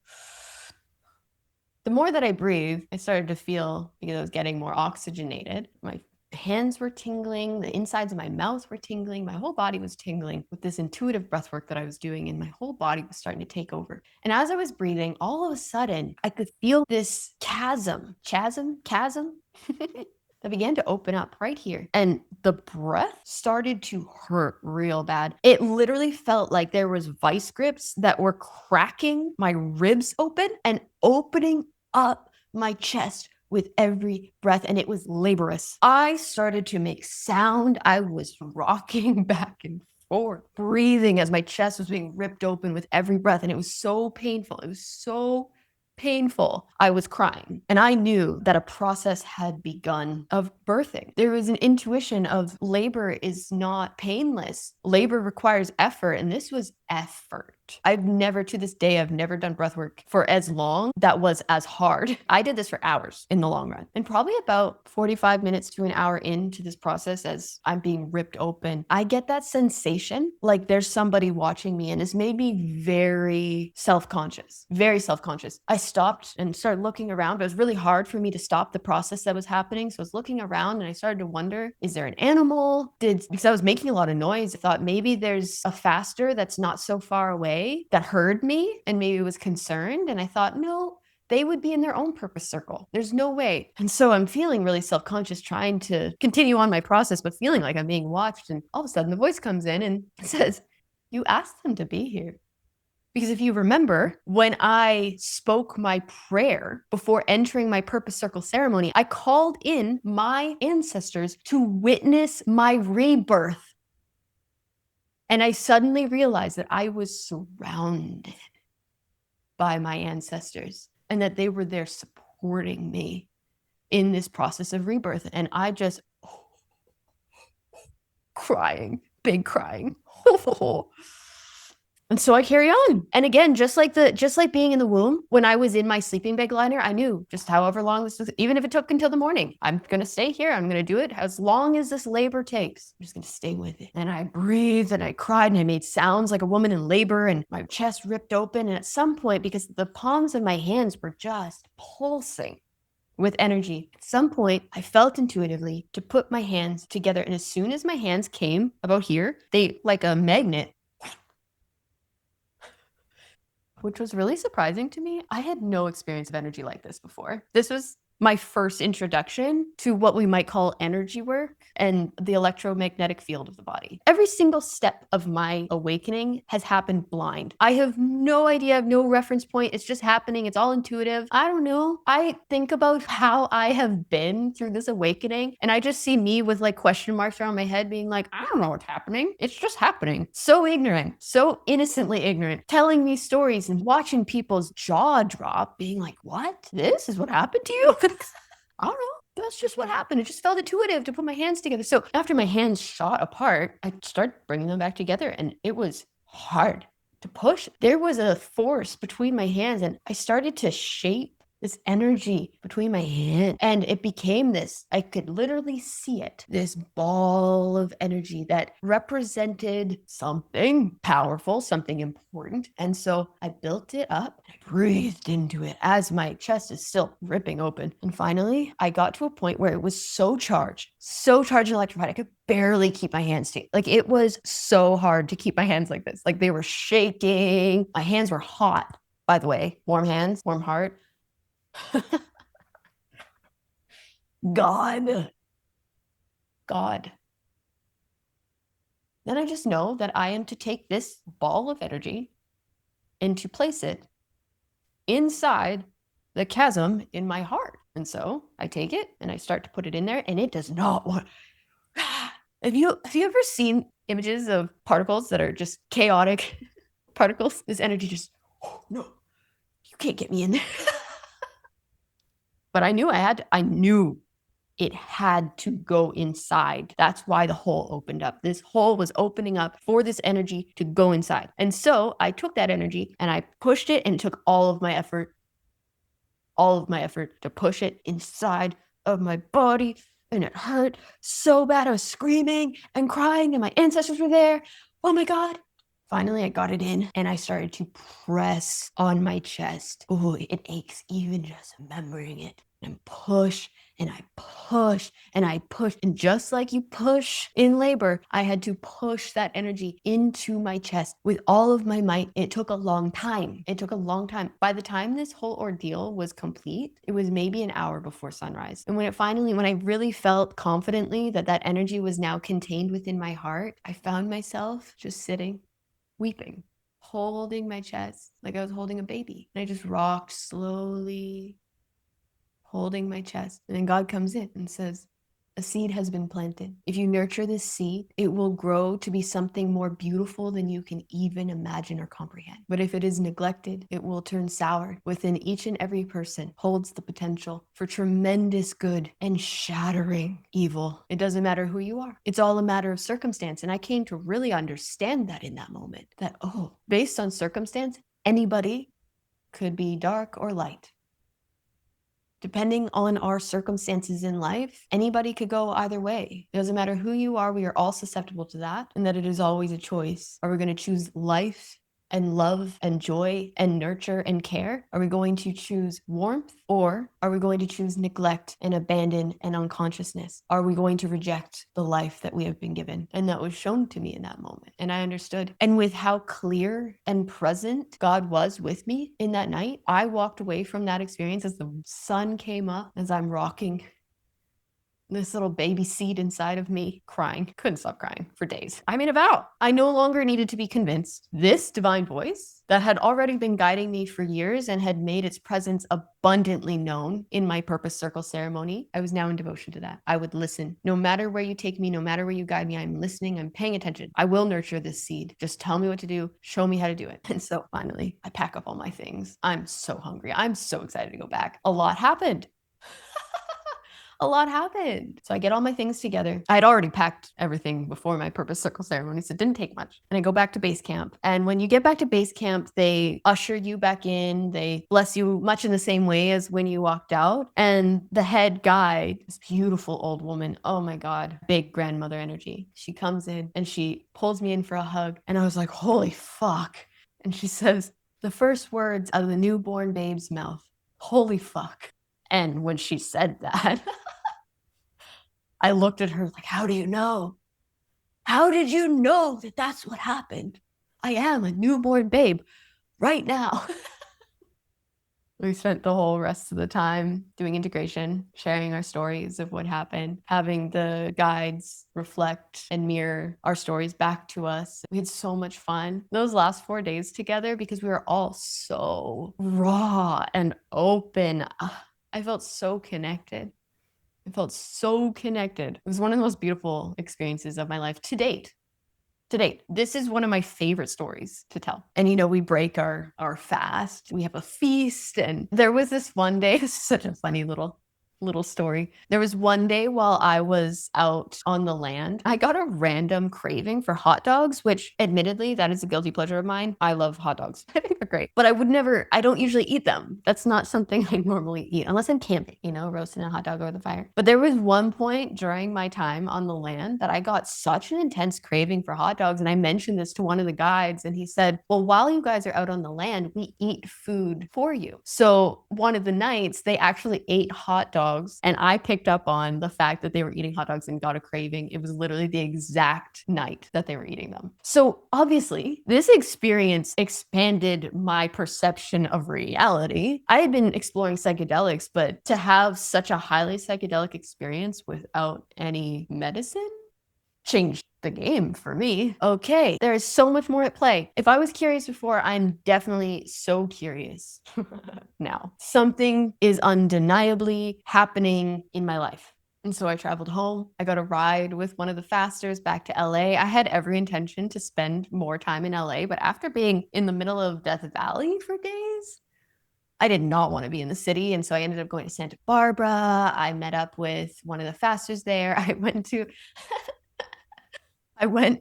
S1: The more that I breathed, I started to feel, because I was getting more oxygenated, my hands were tingling, the insides of my mouth were tingling, my whole body was tingling with this intuitive breath work that I was doing, and my whole body was starting to take over. And as I was breathing, all of a sudden, I could feel this chasm that began to open up right here. And the breath started to hurt real bad. It literally felt like there was vice grips that were cracking my ribs open and opening up my chest with every breath, and it was laborious. I started to make sound. I was rocking back and forth, breathing as my chest was being ripped open with every breath, and it was so painful. It was so painful. I was crying, and I knew that a process had begun of birthing. There was an intuition of labor is not painless. Labor requires effort, and this was effort. I've never done breath work for as long that was as hard. I did this for hours in the long run, and probably about 45 minutes to an hour into this process, as I'm being ripped open, I get that sensation like there's somebody watching me, and it's made me very self-conscious. I stopped and started looking around. It was really hard for me to stop the process that was happening. So I was looking around, and I started to wonder, is there an animal? Because I was making a lot of noise, I thought maybe there's a faster that's not so far away that heard me and maybe was concerned. And I thought, no, they would be in their own purpose circle. There's no way. And so I'm feeling really self-conscious, trying to continue on my process, but feeling like I'm being watched. And all of a sudden the voice comes in and says, you asked them to be here. Because if you remember, when I spoke my prayer before entering my purpose circle ceremony, I called in my ancestors to witness my rebirth. And I suddenly realized that I was surrounded by my ancestors and that they were there supporting me in this process of rebirth. And I just big crying. And so I carry on. And again, just like being in the womb, when I was in my sleeping bag liner, I knew just however long this was, even if it took until the morning, I'm going to stay here. I'm going to do it as long as this labor takes. I'm just going to stay with it. And I breathed and I cried and I made sounds like a woman in labor, and my chest ripped open. And at some point, because the palms of my hands were just pulsing with energy, at some point, I felt intuitively to put my hands together. And as soon as my hands came about here, they, like a magnet, which was really surprising to me. I had no experience of energy like this before. This was my first introduction to what we might call energy work and the electromagnetic field of the body. Every single step of my awakening has happened blind. I have no idea, I have no reference point. It's just happening. It's all intuitive. I don't know. I think about how I have been through this awakening, and I just see me with like question marks around my head being like, I don't know what's happening. It's just happening. So ignorant, so innocently ignorant, telling me stories and watching people's jaw drop, being like, what? This is what happened to you? I don't know. That's just what happened. It just felt intuitive to put my hands together. So after my hands shot apart, I started bringing them back together, and it was hard to push. There was a force between my hands, and I started to shape this energy between my hands. And it became this, I could literally see it, this ball of energy that represented something powerful, something important. And so I built it up and I breathed into it as my chest is still ripping open. And finally, I got to a point where it was so charged and electrified, I could barely keep my hands still. Like, it was so hard to keep my hands like this. Like, they were shaking. My hands were hot, by the way. Warm hands, warm heart. God. Then I just know that I am to take this ball of energy and to place it inside the chasm in my heart. And so I take it and I start to put it in there, and it does not want. Have you ever seen images of particles that are just chaotic particles? This energy just, oh, no, you can't get me in there. But I knew it had to go inside. That's why the hole opened up. This hole was opening up for this energy to go inside. And so I took that energy and I pushed it, and it took all of my effort to push it inside of my body. And it hurt so bad. I was screaming and crying, and my ancestors were there. Oh my God. Finally, I got it in and I started to press on my chest. Oh, it aches even just remembering it. And push and I push and I push. And just like you push in labor, I had to push that energy into my chest with all of my might. It took a long time. By the time this whole ordeal was complete, it was maybe an hour before sunrise. And when I really felt confidently that that energy was now contained within my heart, I found myself just sitting, weeping, holding my chest like I was holding a baby. And I just rocked slowly, holding my chest. And then God comes in and says, a seed has been planted. If you nurture this seed, it will grow to be something more beautiful than you can even imagine or comprehend. But if it is neglected, it will turn sour. Within each and every person holds the potential for tremendous good and shattering evil. It doesn't matter who you are. It's all a matter of circumstance. And I came to really understand that in that moment, that, oh, based on circumstance, anybody could be dark or light. Depending on our circumstances in life, anybody could go either way. It doesn't matter who you are, we are all susceptible to that, and that it is always a choice. Are we going to choose life and love and joy and nurture and care? Are we going to choose warmth, or are we going to choose neglect and abandon and unconsciousness? Are we going to reject the life that we have been given? And that was shown to me in that moment. And I understood. And with how clear and present God was with me in that night, I walked away from that experience as the sun came up, as I'm rocking this little baby seed inside of me, crying. Couldn't stop crying for days. I made a vow. I no longer needed to be convinced. This divine voice that had already been guiding me for years and had made its presence abundantly known in my purpose circle ceremony, I was now in devotion to that. I would listen. No matter where you take me, no matter where you guide me, I'm listening, I'm paying attention. I will nurture this seed. Just tell me what to do. Show me how to do it. And so finally, I pack up all my things. I'm so hungry. I'm so excited to go back. A lot happened. So I get all my things together. I had already packed everything before my purpose circle ceremony, so it didn't take much. And I go back to base camp. And when you get back to base camp, they usher you back in. They bless you much in the same way as when you walked out. And the head guide, this beautiful old woman, oh my God, big grandmother energy. She comes in and she pulls me in for a hug. And I was like, holy fuck. And she says the first words out of the newborn babe's mouth, holy fuck. And when she said that, I looked at her like, how do you know? How did you know that that's what happened? I am a newborn babe right now. We spent the whole rest of the time doing integration, sharing our stories of what happened, having the guides reflect and mirror our stories back to us. We had so much fun those last 4 days together because we were all so raw and open. I felt so connected. It was one of the most beautiful experiences of my life to date. This is one of my favorite stories to tell. And, we break our fast. We have a feast. And there was this one day, this is such a funny little little story. There was one day while I was out on the land, I got a random craving for hot dogs, which admittedly, that is a guilty pleasure of mine. I love hot dogs. I think they're great, but I don't usually eat them. That's not something I normally eat unless I'm camping, roasting a hot dog over the fire. But there was one point during my time on the land that I got such an intense craving for hot dogs. And I mentioned this to one of the guides and he said, well, while you guys are out on the land, we eat food for you. So one of the nights they actually ate hot dogs and I picked up on the fact that they were eating hot dogs and got a craving. It was literally the exact night that they were eating them. So obviously this experience expanded my perception of reality. I had been exploring psychedelics, but to have such a highly psychedelic experience without any medicine changed the game for me. Okay, there is so much more at play. If I was curious before, I'm definitely so curious now. Something is undeniably happening in my life. And so I traveled home. I got a ride with one of the fasters back to LA. I had every intention to spend more time in LA, but after being in the middle of Death Valley for days, I did not want to be in the city. And so I ended up going to Santa Barbara. I met up with one of the fasters there. I went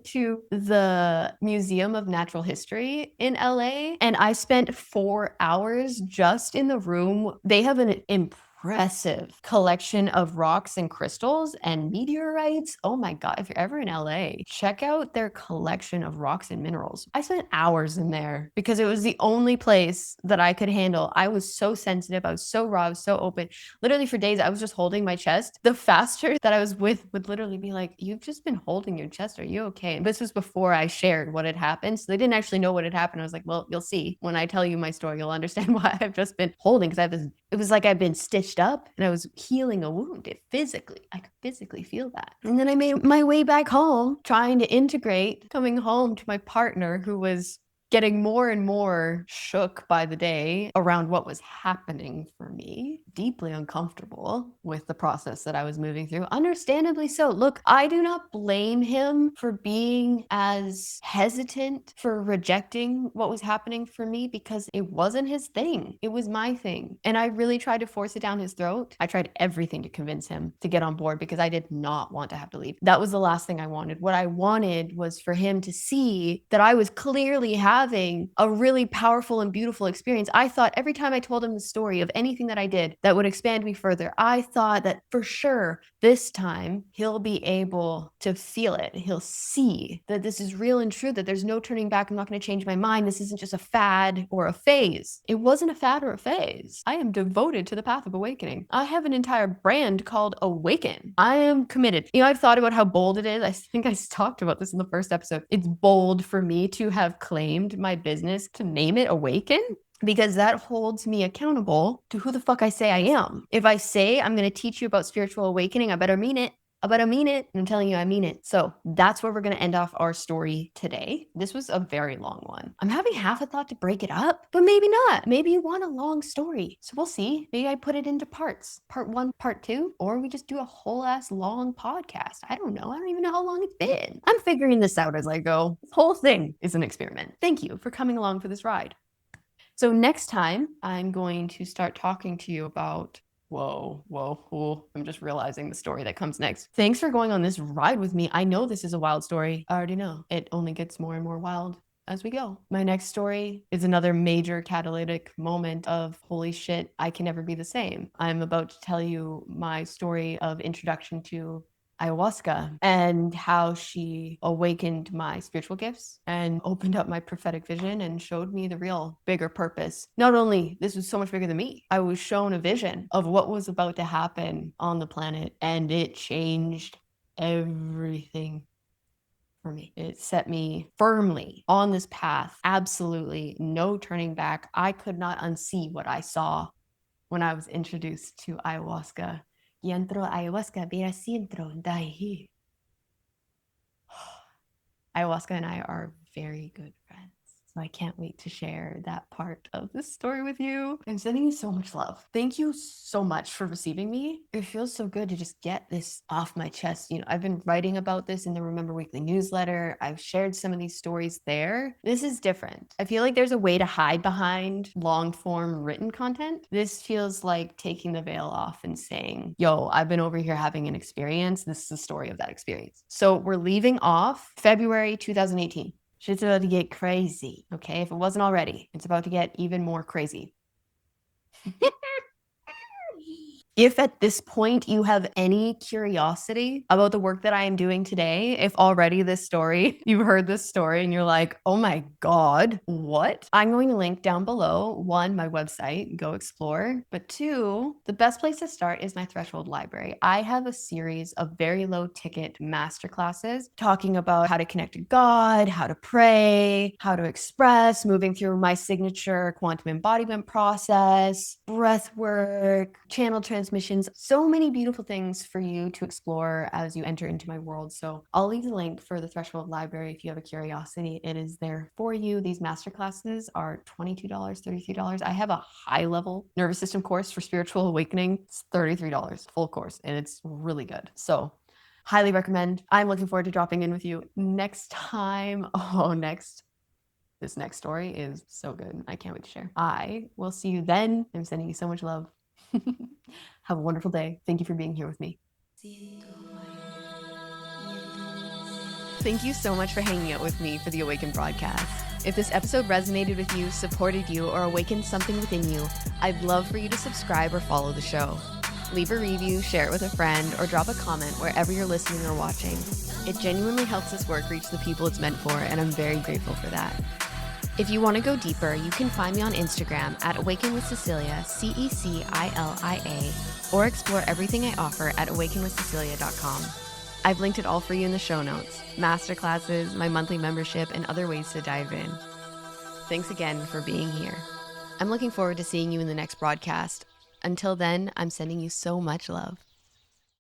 S1: to the Museum of Natural History in LA and I spent 4 hours just in the room. They have an impressive collection of rocks and crystals and meteorites. Oh my God, if you're ever in LA, check out their collection of rocks and minerals. I spent hours in there because it was the only place that I could handle. I was so sensitive. I was so raw. I was so open. Literally for days, I was just holding my chest. The faster that I was with would literally be like, you've just been holding your chest. Are you okay? And this was before I shared what had happened. So they didn't actually know what had happened. I was like, well, you'll see. When I tell you my story, you'll understand why I've just been holding. Because it was like I'd been stitched up and I was healing a wound. I could physically feel that. And then I made my way back home, trying to integrate, coming home to my partner who was getting more and more shook by the day around what was happening for me, deeply uncomfortable with the process that I was moving through. Understandably so. Look, I do not blame him for being as hesitant, for rejecting what was happening for me, because it wasn't his thing. It was my thing. And I really tried to force it down his throat. I tried everything to convince him to get on board because I did not want to have to leave. That was the last thing I wanted. What I wanted was for him to see that I was clearly having a really powerful and beautiful experience. I thought every time I told him the story of anything that I did that would expand me further, I thought that for sure this time he'll be able to feel it. He'll see that this is real and true, that there's no turning back. I'm not going to change my mind. This isn't just a fad or a phase. It wasn't a fad or a phase. I am devoted to the path of awakening. I have an entire brand called Awaken. I am committed. I've thought about how bold it is. I think I talked about this in the first episode. It's bold for me to have claimed my business to name it Awaken, because that holds me accountable to who the fuck I say I am. If I say I'm going to teach you about spiritual awakening, I better mean it. And I'm telling you, I mean it. So that's where we're going to end off our story today. This was a very long one. I'm having half a thought to break it up, but maybe not. Maybe you want a long story. So we'll see. Maybe I put it into parts. Part 1, part 2, or we just do a whole ass long podcast. I don't know. I don't even know how long it's been. I'm figuring this out as I go. This whole thing is an experiment. Thank you for coming along for this ride. So next time, I'm going to start talking to you about whoa. I'm just realizing the story that comes next. Thanks for going on this ride with me. I know this is a wild story. I already know. It only gets more and more wild as we go. My next story is another major catalytic moment of holy shit, I can never be the same. I'm about to tell you my story of introduction to ayahuasca and how she awakened my spiritual gifts and opened up my prophetic vision and showed me the real bigger purpose. Not only this was so much bigger than me, I was shown a vision of what was about to happen on the planet, and it changed everything for me. It set me firmly on this path. Absolutely no turning back. I could not unsee what I saw when I was introduced to ayahuasca. Yantro ayahuasca vira sientro dai. Ayahuasca and I are very good friends. So I can't wait to share that part of this story with you. I'm sending you so much love. Thank you so much for receiving me. It feels so good to just get this off my chest. I've been writing about this in the Remember Weekly newsletter. I've shared some of these stories there. This is different. I feel like there's a way to hide behind long form written content. This feels like taking the veil off and saying, yo, I've been over here having an experience. This is the story of that experience. So we're leaving off February 2018. Shit's about to get crazy, okay? If it wasn't already, it's about to get even more crazy. If at this point you have any curiosity about the work that I am doing today, if already you've heard this story and you're like, oh my God, what? I'm going to link down below, 1, my website, go explore, but 2, the best place to start is my Threshold library. I have a series of very low ticket masterclasses talking about how to connect to God, how to pray, how to express, moving through my signature quantum embodiment process, breath work, channel transmissions, so many beautiful things for you to explore as you enter into my world. So I'll leave the link for the Threshold library if you have a curiosity. It is there for you. These masterclasses are $22, $33. I have a high level nervous system course for spiritual awakening. It's $33 full course, and it's really good. So highly recommend. I'm looking forward to dropping in with you next time. This next story is so good. I can't wait to share. I will see you then. I'm sending you so much love. Have a wonderful day. Thank you for being here with me. Thank you so much for hanging out with me for the Awaken Broadcast. If this episode resonated with you, supported you, or awakened something within you, I'd love for you to subscribe or follow the show. Leave a review, share it with a friend, or drop a comment wherever you're listening or watching. It genuinely helps this work reach the people it's meant for, and I'm very grateful for that. If you want to go deeper, you can find me on Instagram at Awaken with Cecilia, Cecilia, or explore everything I offer at awakenwithcecilia.com. I've linked it all for you in the show notes, masterclasses, my monthly membership, and other ways to dive in. Thanks again for being here. I'm looking forward to seeing you in the next broadcast. Until then, I'm sending you so much love.